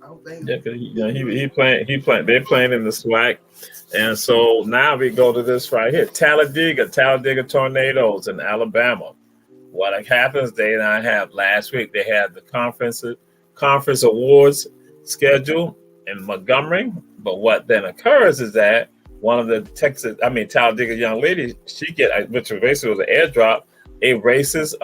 C: I don't think.
B: Yeah, he playing. They're playing in the SWAC, and so now we go to this right here, Talladega Tornadoes in Alabama. What happens? They now have last week. They had the conference awards scheduled in Montgomery. But what then occurs is that one of the Talladega young ladies, which basically was an airdrop, a racist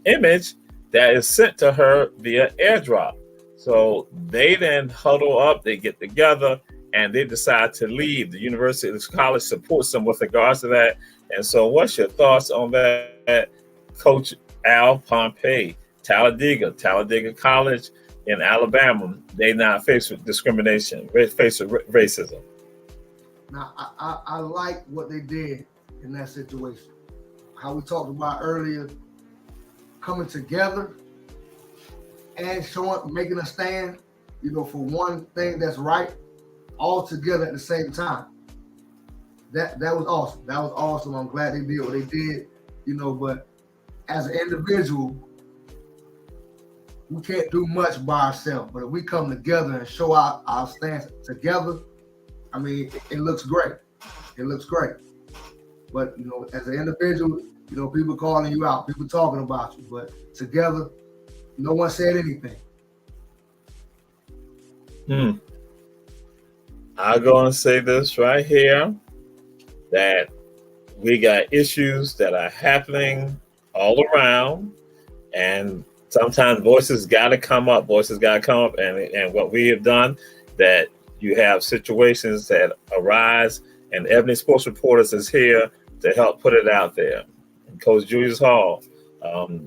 B: image that is sent to her via airdrop. So they then huddle up, they get together, and they decide to leave. The university, the college supports them with regards to that. And so what's your thoughts on that, Coach Al Pompey? Talladega College in Alabama, they now face with discrimination, face with racism.
C: Now, I like what they did in that situation. How we talked about earlier, coming together and making a stand, for one thing that's right, all together at the same time. That was awesome. That was awesome. I'm glad they did what they did, but as an individual, we can't do much by ourselves. But if we come together and show our stance together, it looks great. It looks great. But, as an individual, people calling you out, people talking about you, but together, no one said anything.
B: I'm going to say this right here, that we got issues that are happening all around, and sometimes voices got to come up. And what we have done, that you have situations that arise, and Ebony Sports Reporters is here to help put it out there. And Coach Julius Hall,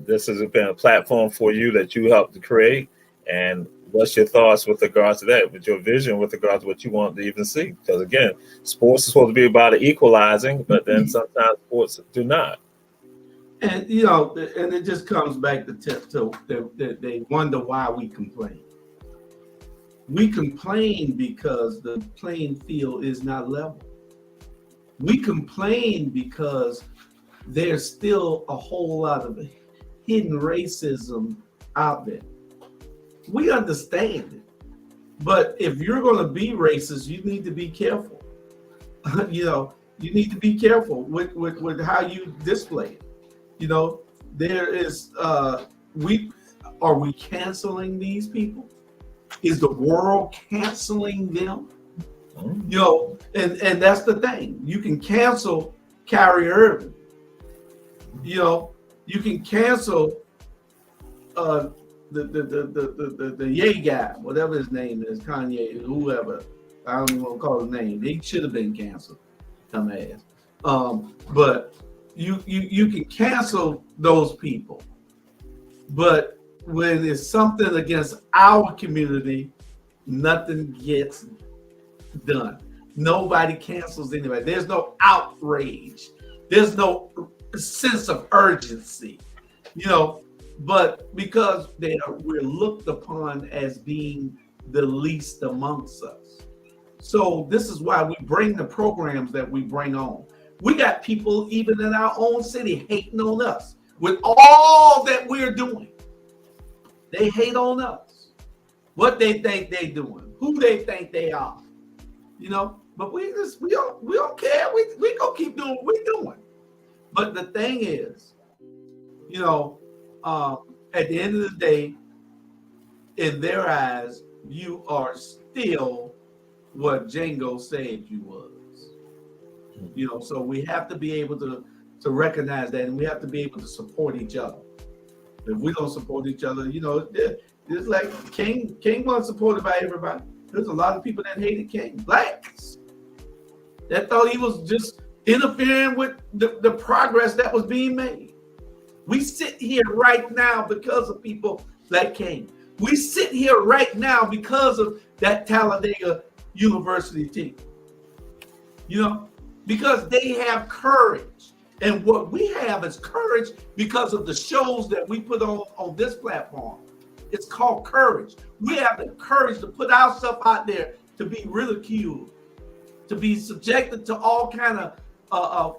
B: this has been a platform for you that you helped to create. And what's your thoughts with regards to that, with your vision with regards to what you want to even see? Because again, sports is supposed to be about equalizing, but then sometimes sports do not.
A: And and it just comes back to they wonder why we complain. We complain because the playing field is not level. We complain because there's still a whole lot of hidden racism out there. We understand it, but if you're going to be racist, you need to be careful. You need to be careful with how you display it. There is are we canceling these people? Is the world canceling them? And that's the thing. You can cancel Kyrie Irving. You can cancel the Ye guy, whatever his name is, Kanye, whoever. I don't even want to call his name. He should have been canceled, dumbass. But you can cancel those people. But when it's something against our community, nothing gets done. Nobody cancels anybody. There's no outrage. There's no sense of urgency, but because we're looked upon as being the least amongst us. So this is why we bring the programs that we bring on. We got people even in our own city hating on us with all that we're doing. They hate on us. What they think they doing, who they think they are, but we don't care. We gonna keep doing what we're doing. But the thing is, at the end of the day, in their eyes, you are still what Django said you was. So we have to be able to recognize that, and we have to be able to support each other. If we don't support each other, it's like King wasn't supported by everybody. There's a lot of people that hated King, blacks, that thought he was just interfering with the progress that was being made. We sit here right now because of people like King. We sit here right now because of that Talladega University team. Because they have courage. And what we have is courage because of the shows that we put on this platform. It's called courage. We have the courage to put our stuff out there, to be ridiculed, to be subjected to all kind of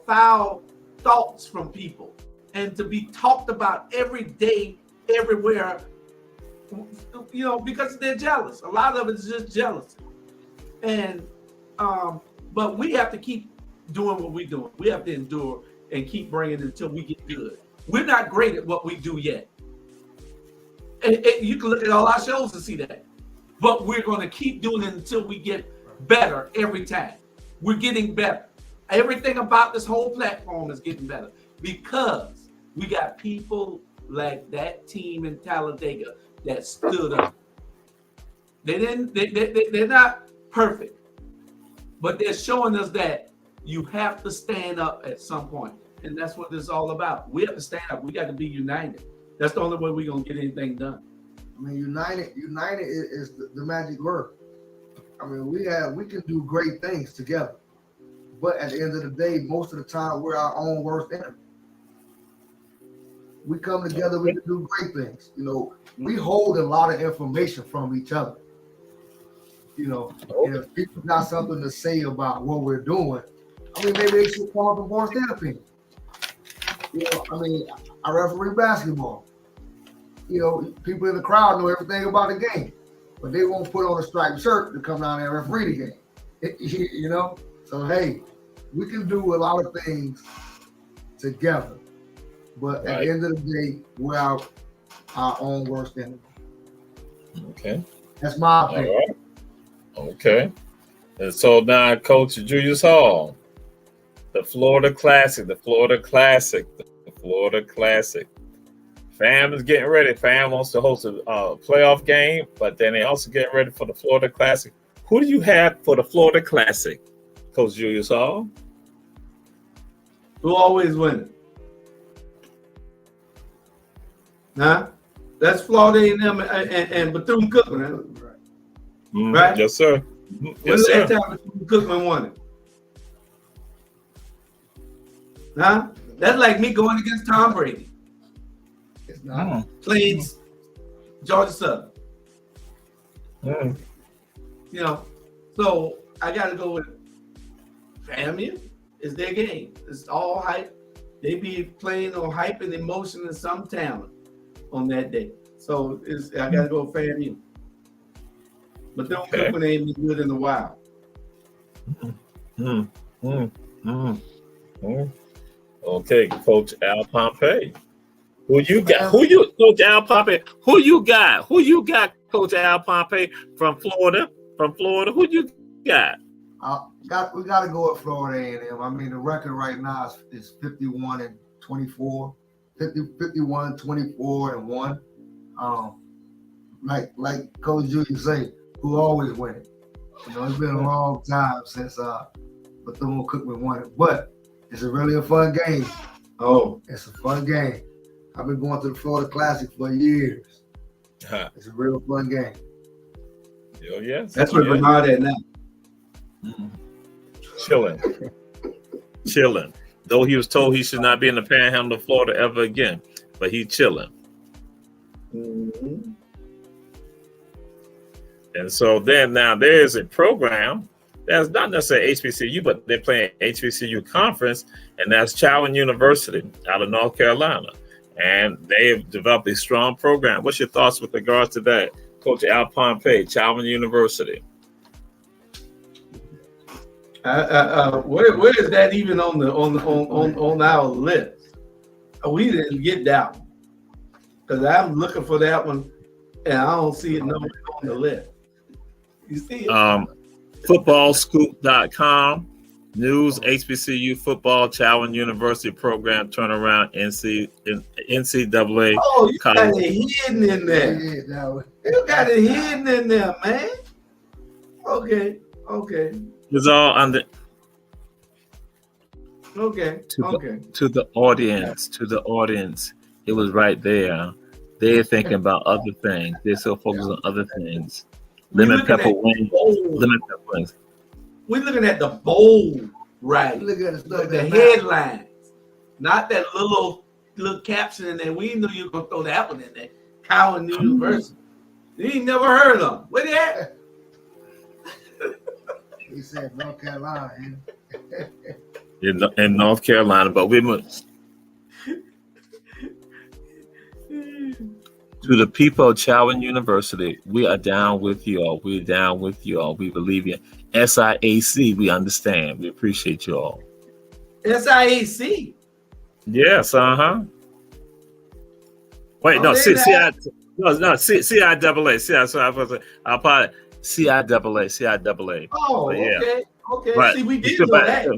A: foul thoughts from people, and to be talked about every day, everywhere, you know, because they're jealous. A lot of it is just jealousy. And but we have to keep doing what we're doing. We have to endure and keep bringing it until we get good. We're not great at what we do yet. And you can look at all our shows and see that. But we're going to keep doing it until we get better every time. We're getting better. Everything about this whole platform is getting better because we got people like that team in Talladega that stood up. They're not perfect, but they're showing us that you have to stand up at some point. And that's what this is all about. We have to stand up. We got to be united. That's the only way we're going to get anything done.
C: I mean, united is the magic word. I mean, we can do great things together. But at the end of the day, most of the time, we're our own worst enemy. We come together, we can do great things. You know, we hold a lot of information from each other. You know, and if people got something to say about what we're doing, I mean, maybe they should come up and voice their opinion. You know, I mean, I referee basketball. You know, people in the crowd know everything about the game, but they won't put on a striped shirt to come down there and referee the game. You know? So, hey, we can do a lot of things together, but at the end of the day, we're our own worst enemy.
B: Okay.
C: That's my opinion.
B: All right. Okay. And so now, Coach Julius Hall, the Florida Classic. Fam is getting ready. Fam wants to host a playoff game, but then they also getting ready for the Florida Classic. Who do you have for the Florida Classic, Coach Julius Hall?
A: Who always winning? Huh? That's Florida A&M and Bethune-Cookman. Right?
B: Yes, sir.
A: When's the last time Bethune-Cookman won it? Huh? That's like me going against Tom Brady.
C: It's not.
A: Playing Georgia Southern.
B: Mm.
A: You know, so I got to go with FAMU. It's their game. It's all hype. They be playing on hype and emotion and some talent on that day. So I got to go with FAMU. But don't cook when they ain't been good in a while.
B: Okay, Coach Al Pompey. Who you got? Coach Al Pompey? Who you got, Coach Al Pompey from Florida? Who you got?
C: We got to go with Florida A&M. I mean, the record right now is 51-24, 51-24-1. Like Coach Julius say, who always win it. You know, it's been a long time since Bethune-Cookman won it, but it's really a fun game. Oh, it's a fun game. I've been going to the Florida Classic for years. It's a real fun game.
B: Oh, yes.
A: That's where Bernard at now.
B: Chilling. Though he was told he should not be in the Panhandle of Florida ever again, but he's chilling.
A: Mm-hmm.
B: And so then now there's a program that's not necessarily HBCU, but they're playing HBCU conference, and that's Chowan University out of North Carolina. And they've developed a strong program. What's your thoughts with regards to that, Coach Al Pompey, Chowan University?
A: Where is that even on our list? We didn't get that one because I'm looking for that one, and I don't see it nowhere on the list. You see it?
B: Footballscoop.com news: HBCU football Chowan University program turnaround NCAA.
A: Oh, you got it hidden in there. You got it hidden in there, man. Okay.
B: It's all under.
A: Okay.
B: To the audience, it was right there. They're thinking about other things. They're so focused on other things. Lemon pepper wings.
A: We're looking at the bold, right?
C: Look at
A: the headlines, not that little caption in there. We knew you were gonna throw that one in there. Cowan University. You ain't never heard of them. Where they at?
C: He said North Carolina.
B: in North Carolina, but we must. To the people of Chowan University, we are down with you all. We're down with you all. We believe you. SIAC, we understand. We appreciate you all.
A: SIAC.
B: Yes, Wait, no, CIAA. I apologize. CIAA.
A: Oh,
B: yeah.
A: Okay.
B: But,
A: see, we did know that.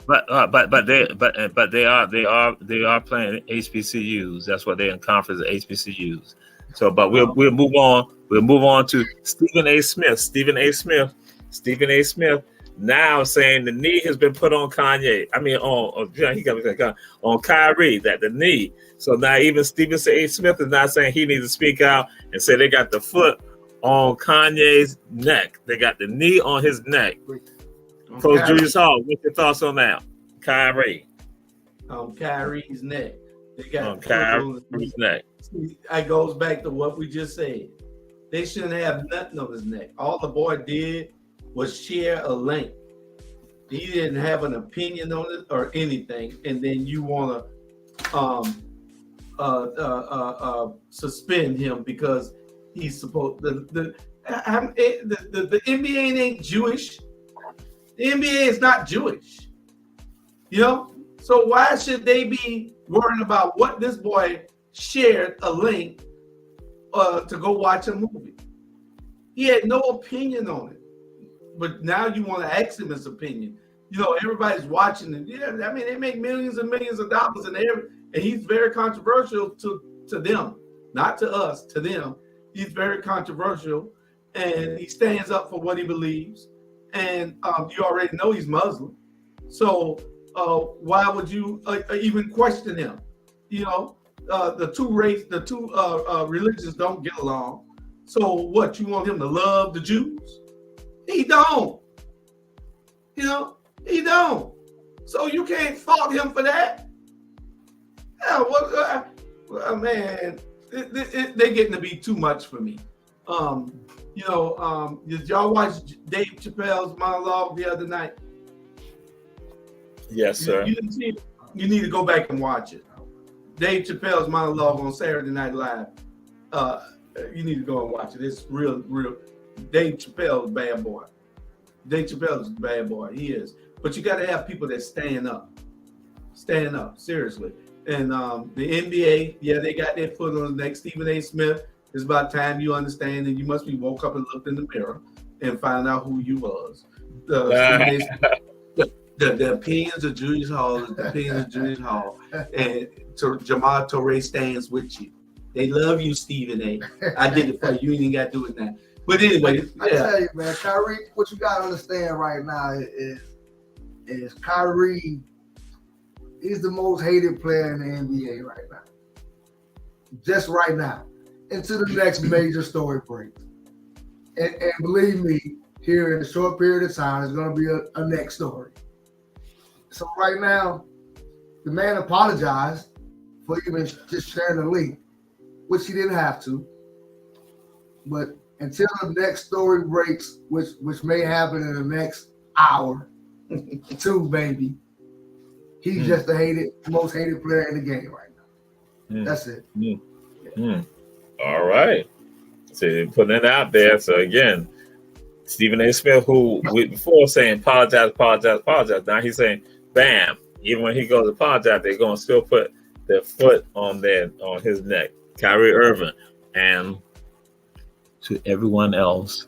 B: But they are playing HBCUs. That's what they're in conference at HBCUs. So, but we'll move on. We'll move on to Stephen A. Smith. Stephen A. Smith now saying the knee has been put on Kanye. I mean, on Kyrie, that the knee. So now even Stephen A. Smith is not saying he needs to speak out and say they got the foot on Kanye's neck. They got the knee on his neck. Coach Julius Hall, what's your thoughts on that? Kyrie.
A: On Kyrie's neck. They got
B: on Kyrie's neck.
A: See, it goes back to what we just said. They shouldn't have nothing on his neck. All the boy did was share a link. He didn't have an opinion on it or anything, and then you want to suspend him because he's supposed the NBA ain't Jewish. The NBA is not Jewish, you know. So why should they be worrying about what this boy shared a link to go watch a movie? He had no opinion on it, but now you want to ask him his opinion. You know, everybody's watching it. Yeah, I mean, they make millions and millions of dollars, and he's very controversial to them, not to us, to them. He's very controversial, and he stands up for what he believes. And you already know he's Muslim, so why would you even question him? You know, the two religions don't get along. So what, you want him to love the Jews? He don't. You know, he don't. So you can't fault him for that. Yeah, man, they're getting to be too much for me. You know, did y'all watch Dave Chappelle's monologue the other night?
B: Yes, sir.
A: You didn't see it? You need to go back and watch it. Dave Chappelle's monologue on Saturday Night Live. You need to go and watch it. It's real. Dave Chappelle's a bad boy. Dave Chappelle's a bad boy. He is. But you got to have people that stand up, seriously. And the NBA, yeah, they got their foot on the neck. Stephen A. Smith, it's about time you understand, and you must be woke up and looked in the mirror and found out who you was. The opinions of Julius Hall is the opinions of Julius Hall. And Jamal Torre stands with you. They love you, Stephen A. I did it for you. You ain't got to do it now. But anyway,
C: I tell you, man, Kyrie, what you got to understand right now is Kyrie, he's the most hated player in the NBA right now. Just right now. Until the next major story breaks. And believe me, here in a short period of time, there's going to be a next story. So right now, the man apologized for even just sharing the link, which he didn't have to. But until the next story breaks, which may happen in the next hour, 2 maybe, he's just the most hated player in the game right now. That's it.
B: All right. So putting it out there. So again, Stephen A. Smith, who before saying apologize. Now he's saying, bam, even when he goes to apologize, they're going to still put their foot on his neck. Kyrie Irving. And to everyone else,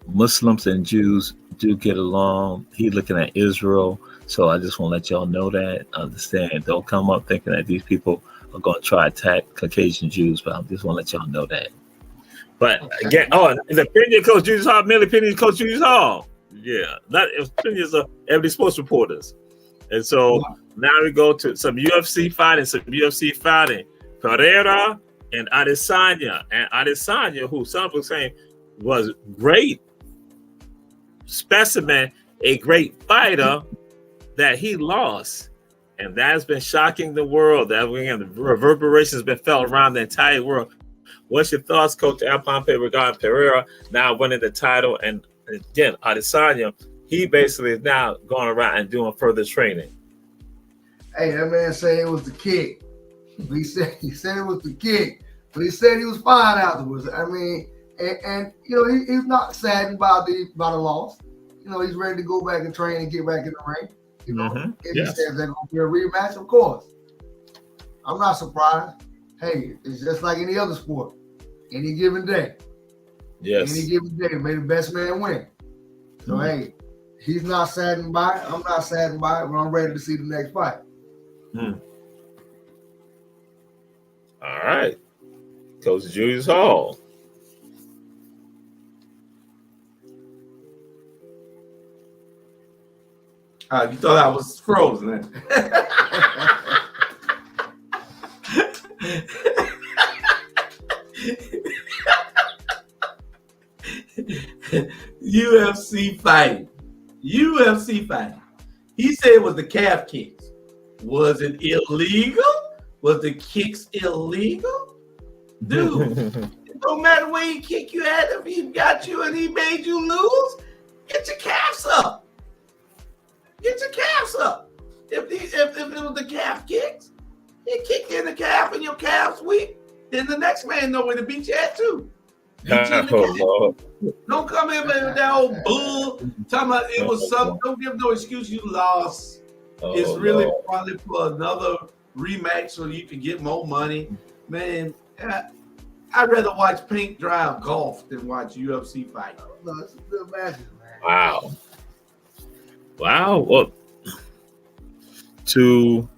B: Muslims and Jews do get along. He's looking at Israel. So I just want to let y'all know that. Understand. Don't come up thinking that these people are going to try to attack Caucasian Jews, but I just want to let y'all know that. But again, the opinion Coach Julius Hall, merely opinion Coach Julius Hall. Yeah, not opinions of Ebony Sports Reporters. And so now we go to some UFC fighting. Pereira and Adesanya. And Adesanya, who some people saying was great specimen, a great fighter, that he lost And that has been shocking the world. That again, the reverberation has been felt around the entire world. What's your thoughts, Coach Al Pompey, regarding Pereira now winning the title? And again, Adesanya, he basically is now going around and doing further training.
C: Hey, that man said it was the kick. He said it was the kick, but he said he was fine afterwards. I mean, and you know, he's not saddened by the loss. You know, he's ready to go back and train and get back in the ring. You know, if he says there's gonna be a rematch, of course. I'm not surprised. Hey, it's just like any other sport. Any given day.
B: Yes.
C: Any given day, may the best man win. So hey, he's not saddened by it. I'm not saddened by it, but I'm ready to see the next fight.
B: All right. Coach Julius Hall.
A: You thought I was frozen. UFC fighting. He said it was the calf kicks. Was it illegal? Was the kicks illegal? Dude, it don't matter where he kick you at. If he got you and he made you lose, get your calves up. Get your calves up. If it was the calf kicks, he kicked in the calf and your calf's weak, then the next man know where to beat you at too. Don't come in with that old bull talking about it was something. Don't give no excuse you lost. It's really probably for another rematch so you can get more money. Man, I'd rather watch paint dry golf than watch UFC fight.
C: No, it's a good match, man.
B: Wow. Well, to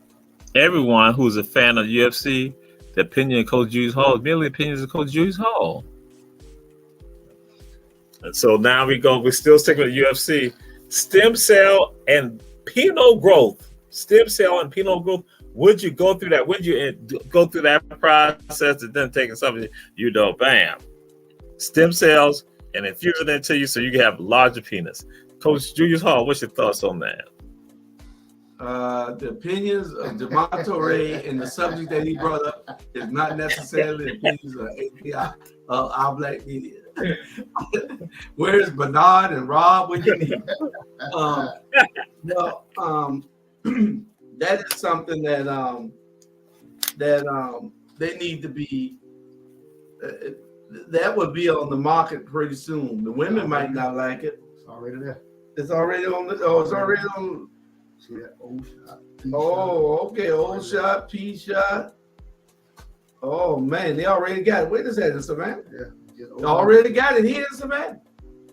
B: everyone who's a fan of UFC, the opinion of Coach Julius Hall is merely opinions of Coach Julius Hall. And so now we're still sticking with UFC. Stem cell and penile growth. Would you go through that? Would you go through that process and then taking something you don't? Bam. Stem cells and infusing it into you so you can have larger penis. Coach Julius Hall, what's your thoughts on that?
A: The opinions of DeMar Torre and the subject that he brought up is not necessarily the opinions of API, our black media. Where's Bernard and Rob when you need them? That is something that they need to be. That would be on the market pretty soon. The women might not like it.
C: It's already there.
A: It's already on the. Oh, it's already on.
C: See that old shot?
A: Okay, old shot, P shot. Oh man, they already got it. Where is that in Savannah?
C: Yeah,
A: they already got it here in Savannah.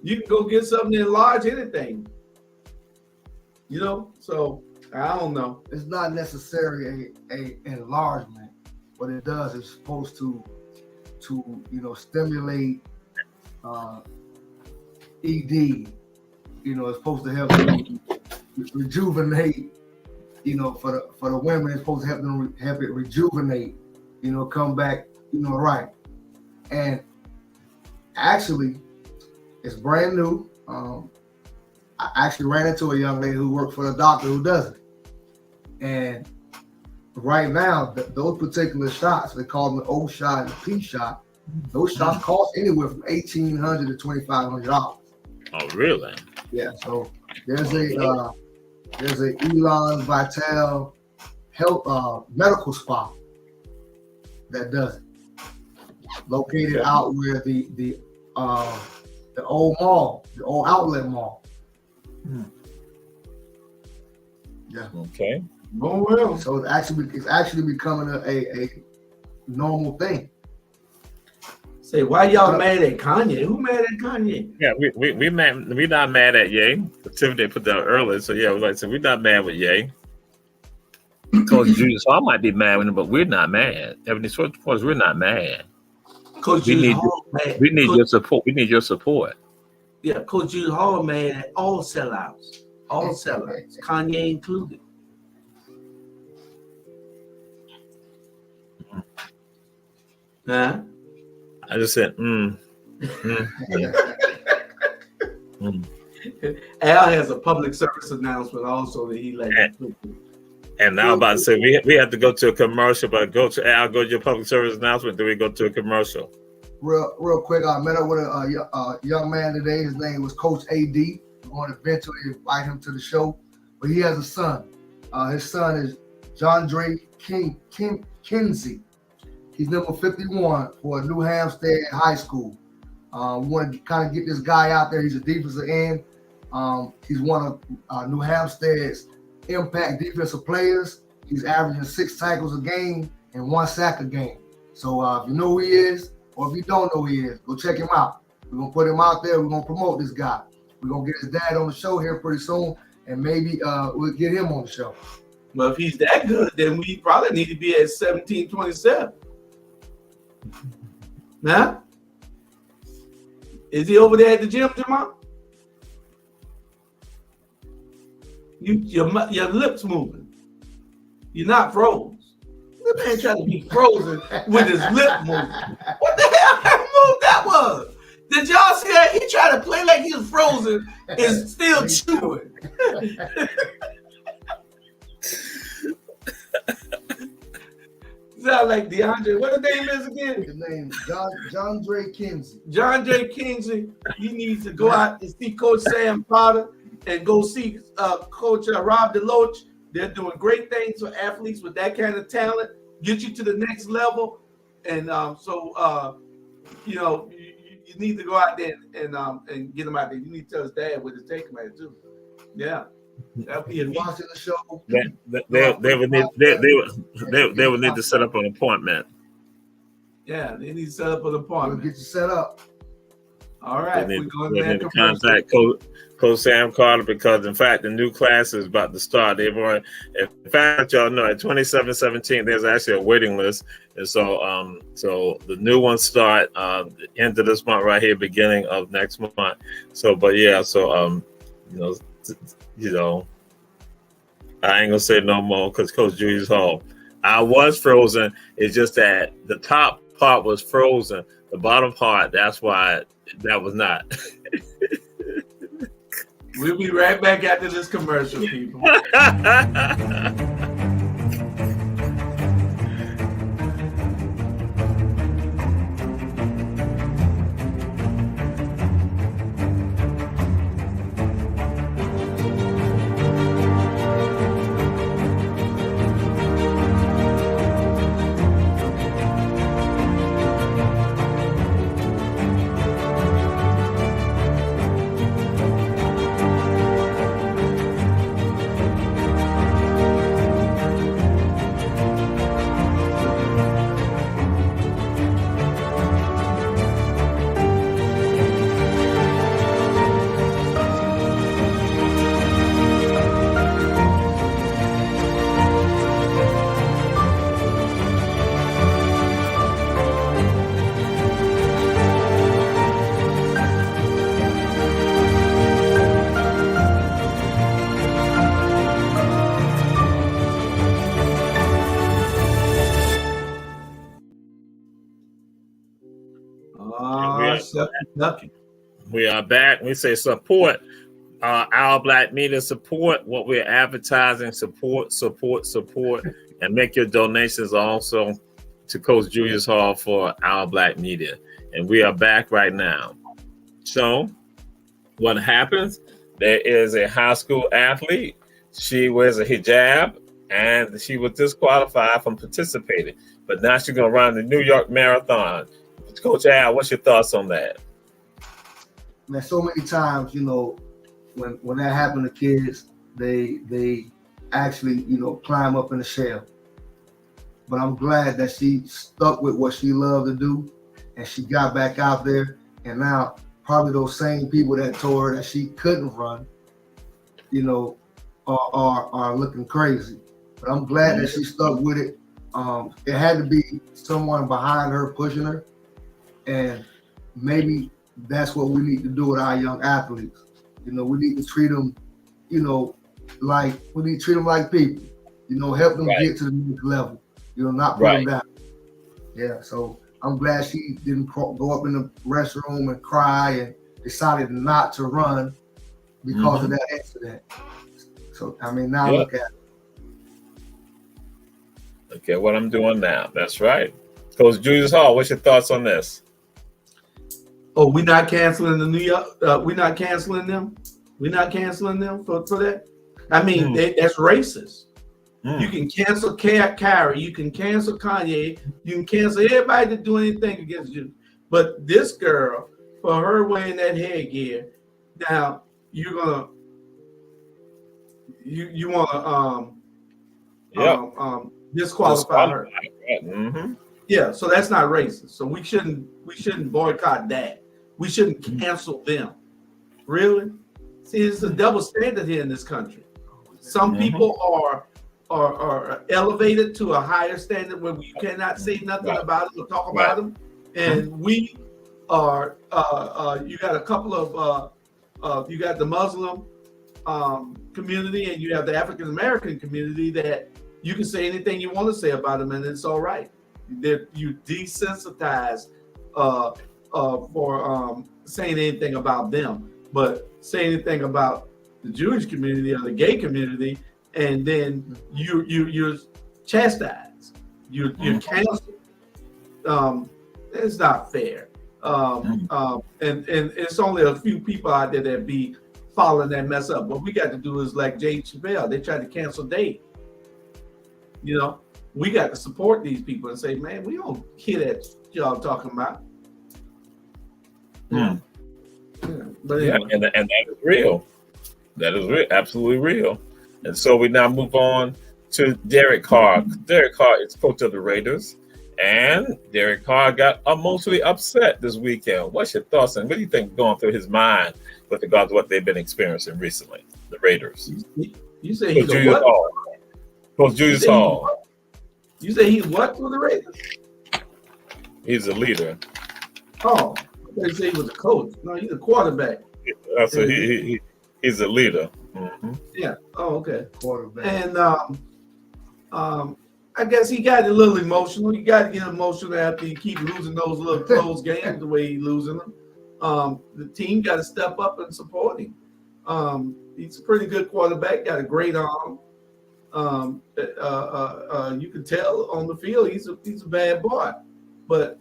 A: You can go get something to enlarge anything. You know, so I don't know.
C: It's not necessarily a enlargement. What it does is supposed to stimulate ED. It's supposed to help them rejuvenate. For the women, it's supposed to help it rejuvenate. Come back. Right. And actually, it's brand new. I actually ran into a young lady who worked for the doctor who does it. And right now, those particular shots, they call them the O shot and the P shot. Those shots cost anywhere from $1,800 to $2,500.
B: Oh, really?
C: Yeah. So there's a Elon Vital health medical spa that does it. Located out where the old mall, the old outlet mall. Yeah.
B: Okay.
A: Oh well.
C: So it's actually becoming a normal thing.
A: Say, why y'all mad at Kanye? Who mad at Kanye?
B: Yeah, we not mad at Ye. Tiffany put that earlier, so yeah, we're not mad with Ye. Coach Julius Hall might be mad with him, but we're not mad. Ebony, we're not mad.
A: Coach
B: We need your support. We need your support.
A: Yeah, Coach Julius Hall mad at all sellouts. All sellouts, Kanye included. Huh?
B: I just said,
A: Al has a public service announcement also that he like.
B: And now I'm about to say we have to go to a commercial, but I'll go to your public service announcement. Do we go to a commercial?
C: Real quick, I met up with a young man today. His name was Coach AD. I'm going to eventually invite him to the show. But he has a son. His son is John Dre Kinsey. He's number 51 for New Hampstead High School. We want to kind of get this guy out there. He's a defensive end. He's one of New Hampstead's impact defensive players. He's averaging 6 tackles a game and 1 sack a game. So if you know who he is, or if you don't know who he is, go check him out. We're going to put him out there. We're going to promote this guy. We're going to get his dad on the show here pretty soon, and maybe we'll get him on the show.
A: Well, if he's that good, then we probably need to be at 1727. Huh? Is he over there at the gym, Jamal? Your lips moving. You're not froze. The man trying to be frozen with his lip moving. What the hell kind of move that was? Did y'all see that? He tried to play like he was frozen and still chewing. Sound like DeAndre. What his name is again?
C: His name is John Dre Kinsey.
A: John J. Kinsey. He needs to go out and see Coach Sam Potter and go see Coach Rob DeLoach. They're doing great things for athletes with that kind of talent. Get you to the next level. And you need to go out there and get him out there. You need to tell his dad where to take him at too. Yeah. That'll be a
C: watching the show.
B: They would need to set up an appointment.
A: Yeah, they need to set up an appointment.
C: We'll get you set up.
A: All right,
B: we're going to contact Coach Sam Carter because, in fact, the new class is about to start. They've already, in fact, y'all know at 27-17, there's actually a waiting list, and so the new ones start end of this month right here, beginning of next month. So, but yeah, so I ain't gonna say no more because Coach Julius Hall. I was frozen. It's just that the top part was frozen. The bottom part, that's why that was not.
A: We'll be right back after this commercial, people.
B: We are back. We say support our Black media, support what we're advertising, support, and make your donations also to Coach Julius Hall for our Black media. And we are back right now. So what happens? There is a high school athlete. She wears a hijab and she was disqualified from participating. But now she's going to run the New York Marathon. Coach Al, what's your thoughts on that?
C: Man, so many times, when that happened to kids, they actually, climb up in the shell. But I'm glad that she stuck with what she loved to do, and she got back out there. And now probably those same people that told her that she couldn't run, are looking crazy. But I'm glad that she stuck with it. It had to be someone behind her pushing her, and maybe that's what we need to do with our young athletes. We need to treat them, like people. Help them get to the next level. Not put them down. Yeah. So I'm glad she didn't go up in the restroom and cry and decided not to run because of that incident. So now look at it.
B: Look at what I'm doing now. That's right. Coach Julius Hall, what's your thoughts on this?
A: Oh, we're not canceling the New York. We're not canceling them. We're not canceling them for that. I mean, that's racist. You can cancel Kyrie. You can cancel Kanye. You can cancel everybody that do anything against you. But this girl, for her wearing that headgear, now you're gonna you want to disqualify her.
B: Mm-hmm.
A: Yeah, so that's not racist. So we shouldn't boycott that. We shouldn't cancel them. Really? See, it's a double standard here in this country. Some people are elevated to a higher standard where you cannot say nothing about them or talk about them, and we are. You got a couple of you got the Muslim community and you have the African American community that you can say anything you want to say about them, and it's all right. You desensitize for saying anything about them, but say anything about the Jewish community or the gay community, and then you're chastised. You're canceled. It's not fair. And it's only a few people out there that be following that mess up. What we got to do is like Jay Chappelle. They tried to cancel Dave. You know, we got to support these people and say, man, we don't hear that y'all talking about.
B: Yeah,
A: But anyway.
B: and that is real. That is real, absolutely real. And so we now move on to Derek Carr. Derek Carr is coach of the Raiders, and Derek Carr got emotionally upset this weekend. What's your thoughts, and what do you think going through his mind with regards to what they've been experiencing recently, the Raiders?
A: You say he's
B: Coach
A: a what?
B: Hall. Coach Julius Hall.
A: You say he's what for the Raiders?
B: He's a leader.
A: Oh, they say he was a coach. No, he's a quarterback.
B: So he's a leader. Mm-hmm.
A: Yeah. Oh, okay.
C: Quarterback.
A: And I guess he got a little emotional. You got to get emotional after you keep losing those little close games the way he's losing them. The team got to step up and support him. He's a pretty good quarterback. Got a great arm. You can tell on the field he's a bad boy, but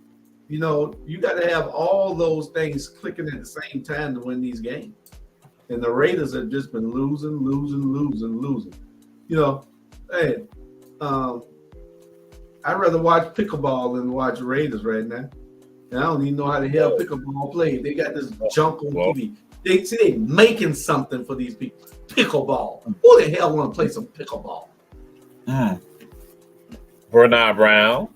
A: you know you got to have all those things clicking at the same time to win these games. And the Raiders have just been losing. You know, hey, I'd rather watch pickleball than watch Raiders right now. And I don't even know how the hell pickleball played. They got this junk on TV. They making something for these people. Pickleball. Who the hell want to play some pickleball?
B: Bernard Brown.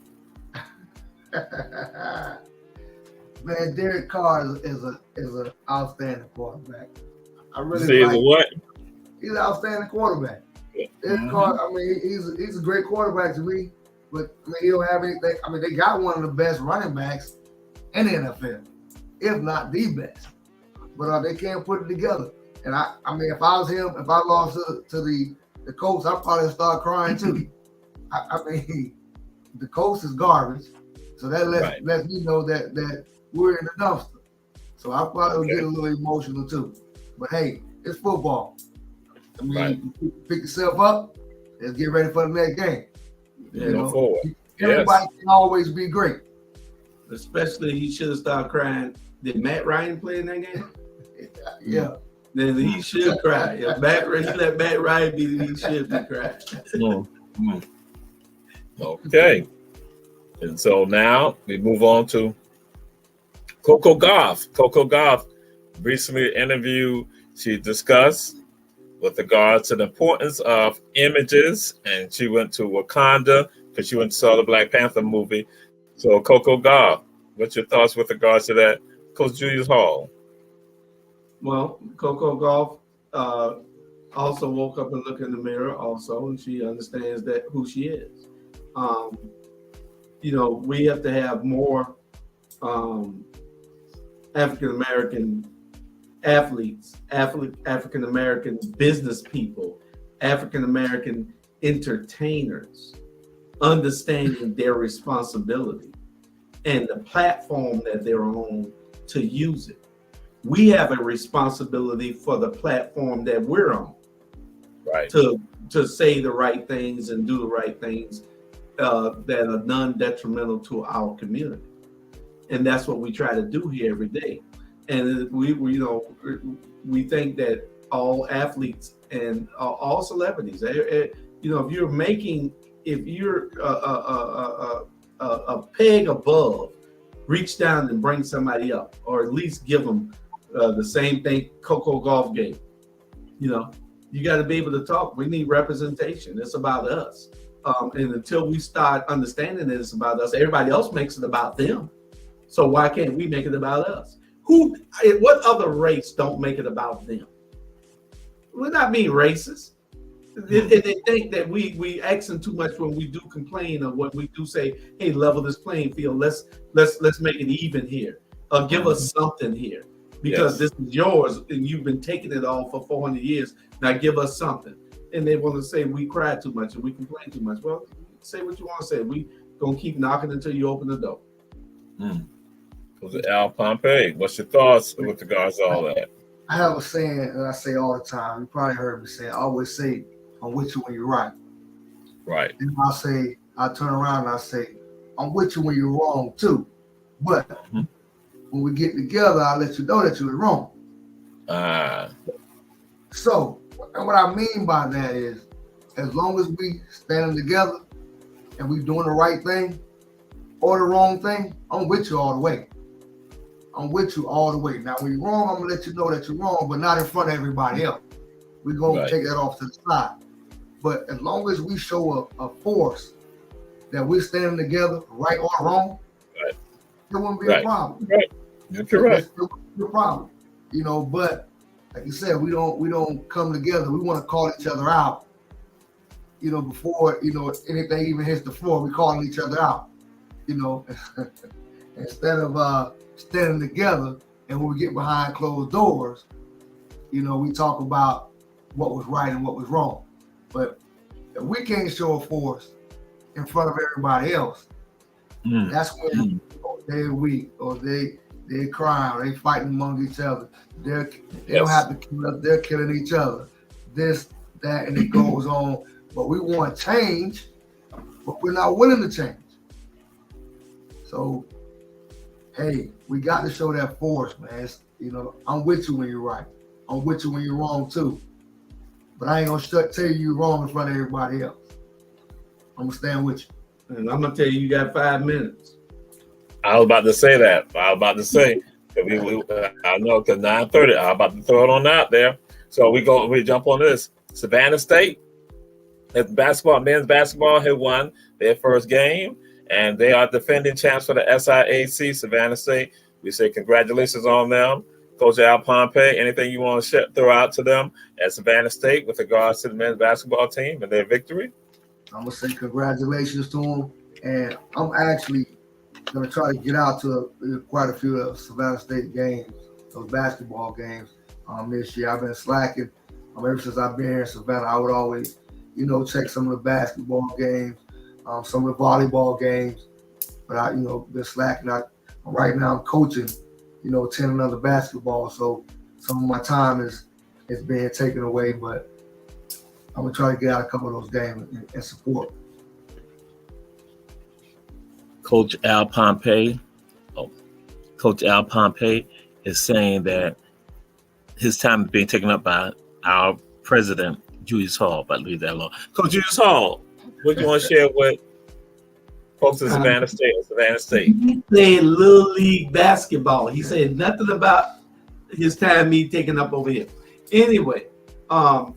C: Man, Derek Carr is an outstanding quarterback. I really
B: See,
C: like.
B: what?
C: He's an outstanding quarterback. Derek Carr, I mean, he's a great quarterback to me, but I mean, he don't have anything. I mean, they got one of the best running backs in the NFL, if not the best. But they can't put it together. And I mean, if I was him, if I lost to the Colts, I'd probably start crying too. I mean, the Colts is garbage, so that lets me know that we're in the dumpster. So I probably would get a little emotional too. But hey, it's football. I mean, you pick yourself up. Let's get ready for the next game.
A: You know,
C: everybody can always be great.
A: Especially he should have started crying. Did Matt Ryan play in that game?
C: Yeah.
A: Then he should cry. If he let Matt Ryan be, he should be crying.
B: Okay. And so now we move on to Coco Gauff. Coco Gauff recently interviewed. She discussed with regards to the importance of images, and she went to Wakanda because she went and saw the Black Panther movie. So Coco Gauff, what's your thoughts with regards to that? Coach Julius Hall.
A: Well, Coco Gauff also woke up and looked in the mirror also, and she understands that who she is. You know, we have to have more African-American athletes, African-American business people, African-American entertainers, understanding their responsibility and the platform that they're on to use it. We have a responsibility for the platform that we're on,
B: right?
A: To say the right things and do the right things that are non-detrimental to our community. And that's what we try to do here every day. And we think that all athletes and all celebrities, if you're a peg above, reach down and bring somebody up, or at least give them the same thing Coco Golf gave. You got to be able to talk. We need representation. It's about us. And until we start understanding that it's about us, everybody else makes it about them. So why can't we make it about us? What other race don't make it about them? We're not being racist. They think that we accent too much when we do complain, or when we do say, "Hey, level this playing field. Let's make it even here. Give us something here, because this is yours and you've been taking it all for 400 years. Now give us something." And they want to say we cry too much and we complain too much. Well, say what you want to say. We gonna keep knocking until you open the door.
B: Al Pompey, what's your thoughts with regards to all that?
C: I have a saying that I say all the time. You probably heard me say. I always say, "I'm with you when you're right."
B: Right.
C: And I turn around and I say, "I'm with you when you're wrong too." But when we get together, I'll let you know that you were wrong. So, and what I mean by that is, as long as we standing together and we doing the right thing or the wrong thing, I'm with you all the way. I'm with you all the way. Now, when you're wrong, I'm gonna let you know that you're wrong, but not in front of everybody else. We're gonna take that off to the side. But as long as we show a force that we're standing together, right or wrong, there wouldn't be a problem.
B: Right. You're correct.
C: There wouldn't be a problem. But like you said, we don't come together. We want to call each other out. Before anything even hits the floor, we calling each other out. Instead of standing together, and when we get behind closed doors, we talk about what was right and what was wrong. But if we can't show a force in front of everybody else, that's when they're weak, or they're crying, or they fighting among each other. They don't have to kill us, they're killing each other. This, that, and it goes on. But we want change, but we're not willing to change. So, hey, we got to show that force, man. I'm with you when you're right. I'm with you when you're wrong too. But I ain't gonna tell you're wrong in front of everybody else. I'm gonna stand with you.
A: And I'm gonna tell you got 5 minutes.
B: I was about to say that. I know, because 9:30. I'm about to throw it on out there. So we jump on this. Savannah State, men's basketball had won their first game, and they are defending champs for the SIAC. Savannah State. We say congratulations on them. Coach Al Pompey, anything you want to throw out to them at Savannah State with regards to the men's basketball team and their victory?
C: I'm going to say congratulations to them. And I'm actually going to try to get out to quite a few of Savannah State games, those basketball games this year. I've been slacking. Ever since I've been here in Savannah, I would always, check some of the basketball games, some of the volleyball games. But I, been slacking. Right now I'm coaching, attending other basketball. So some of my time is being taken away, but I'm gonna try to get out a couple of those games and support.
B: Coach Al Pompey is saying that his time is being taken up by our president, Julius Hall. But leave that alone. Coach Julius Hall, what do you want to share with folks in Savannah State?
A: He played Little League basketball. He said nothing about his time me taking up over here. Anyway,
C: I'm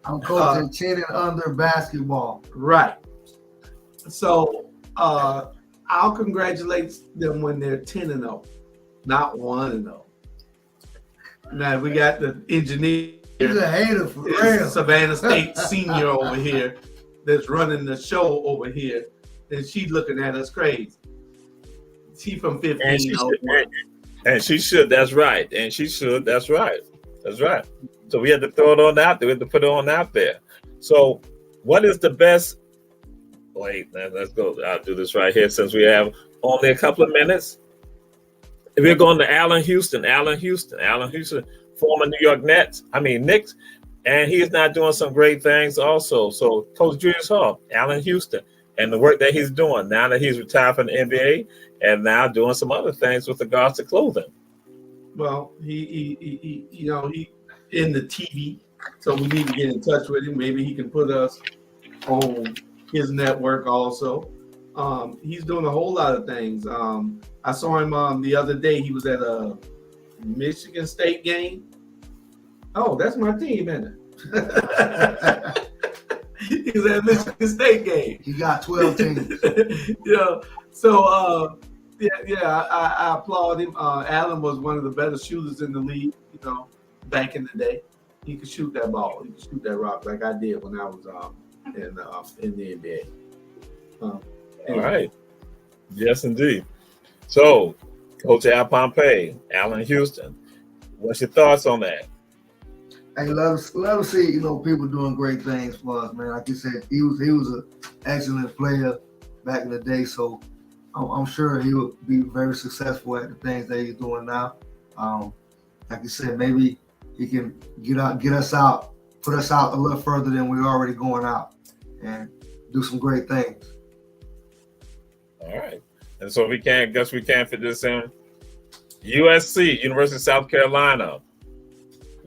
C: coaching 10 and under basketball.
A: Right. So I'll congratulate them when they're 10-0, not 1-0. Now we got the engineer.
C: He's a hater for real.
A: Savannah State senior over here that's running the show over here. And she's looking at us crazy. She from 15.
B: And she should. That's right. And she should. That's right. That's right. So we had to throw it on out there. We had to put it on out there. So what is the best? Wait, let's go. I'll do this right here since we have only a couple of minutes. We're going to Allen Houston, former New York Knicks, and he is not doing some great things also. So Coach Julius Hall, Allen Houston, and the work that he's doing now that he's retired from the NBA and now doing some other things with regards to clothing.
A: Well, he you know, he in the TV, so we need to get in touch with him. Maybe he can put us on his network also. He's doing a whole lot of things. I saw him the other day. He was at a Michigan State game. Oh, that's my team, isn't it? He was at a Michigan State game.
C: He got 12 teams.
A: Yeah. So I applaud him. Allen was one of the better shooters in the league, you know, back in the day. He could shoot that ball. He could shoot that rock like I did when I was in the NBA.
B: All right. Yes, indeed. So, Coach Al Pompey, Allen Houston, what's your thoughts on that?
C: Hey, love to see, you know, people doing great things for us, man. Like you said, he was an excellent player back in the day, so I'm sure he will be very successful at the things that he's doing now. Like you said, maybe he can get us out, put us out a little further than we're already going out, and do some great things.
B: All right. And so we can fit this in. USC, University of South Carolina.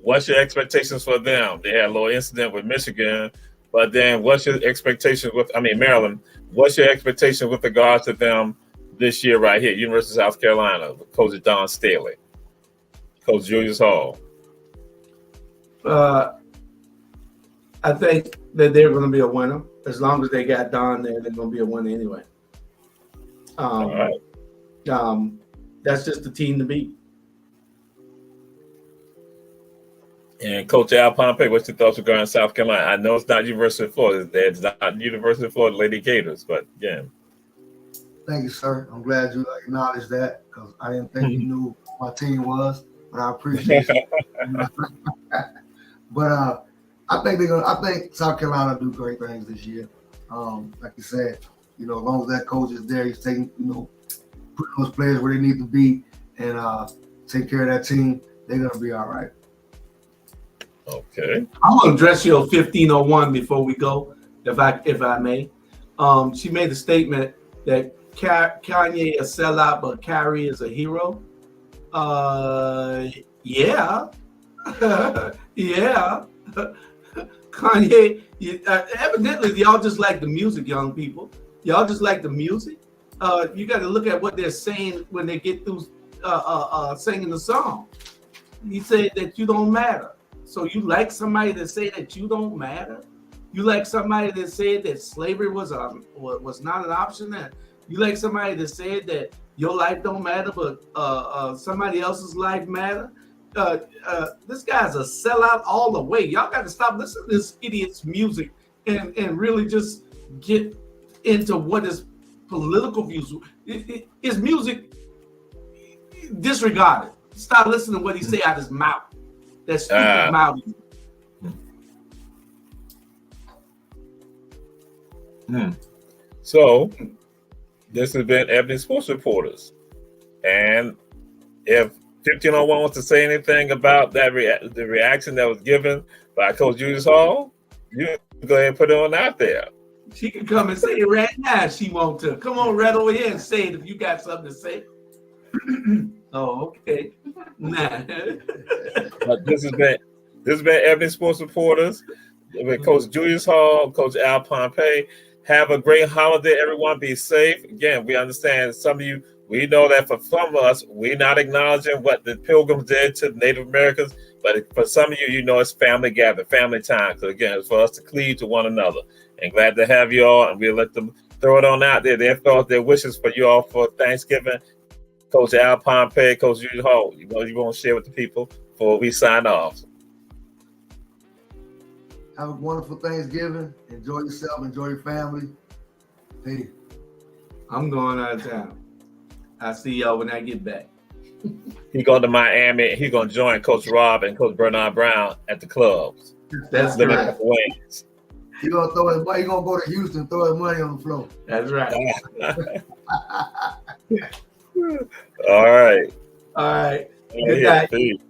B: What's your expectations for them? They had a little incident with Michigan, but then what's your expectations Maryland? What's your expectation with regards to them this year right here, University of South Carolina, with Coach Don Staley, Coach Julius Hall?
A: I think that they're going to be a winner. As long as they got Don there, they're going to be a winner anyway.
B: All right.
A: That's just the team to beat.
B: And Coach Al Pompey, what's your thoughts regarding South Carolina? I know it's not University of Florida. It's not University of Florida Lady Gators, but again.
C: Thank you, sir. I'm glad you acknowledged that because I didn't think you knew who my team was, but I appreciate it. But I think South Carolina will do great things this year. Like you said, you know, as long as that coach is there, he's taking, you know, putting those players where they need to be and take care of that team, they're gonna be all right.
B: Okay.
A: I'm going to address your 1501 before we go, if I may. She made a statement that Kanye is a sellout, but Kyrie is a hero. Yeah. Yeah. Kanye, evidently, y'all just like the music, young people. Y'all just like the music. You got to look at what they're saying when they get through singing the song. He said that you don't matter. So you like somebody that say that you don't matter? You like somebody that said that slavery was not an option? That you like somebody that said that your life don't matter, but somebody else's life matter? This guy's a sellout all the way. Y'all got to stop listening to this idiot's music and really just get into what his political views. His music, disregard it. Stop listening to what he say out his mouth. That stupid mouth.
B: So, this has been Ebony Sports Reporters. And if 1501 wants to say anything about that the reaction that was given by Coach Julius Hall, you can go ahead and put it on out there.
A: She can come and say it right now if she wants to. Come on right over here and say it if you got something to say. Oh, okay. Nah.
B: But this has been Ebony Sports Reporters with Coach Julius Hall, Coach Al Pompey. Have a great holiday, everyone. Be safe. Again, we understand some of you, we know that for some of us, we're not acknowledging what the Pilgrims did to Native Americans, but for some of you, you know it's family gathering, family time. So again, it's for us to cleave to one another. And glad to have you all, and we'll let them throw it on out there. Their thoughts, their wishes for you all for Thanksgiving. Coach Al Pompey, Coach Julius Hall, you want to share with the people before we sign off?
C: Have a wonderful Thanksgiving. Enjoy yourself. Enjoy your family. Hey.
A: I'm going out of town. I'll see y'all when I get back.
B: He going to Miami. He's going to join Coach Rob and Coach Bernard Brown at the clubs.
A: That's
B: living
A: right.
B: Wings.
C: He's going to throw his money. He's going to go to Houston and throw his money on the floor.
A: That's right.
B: All right.
A: All right.
B: Good night.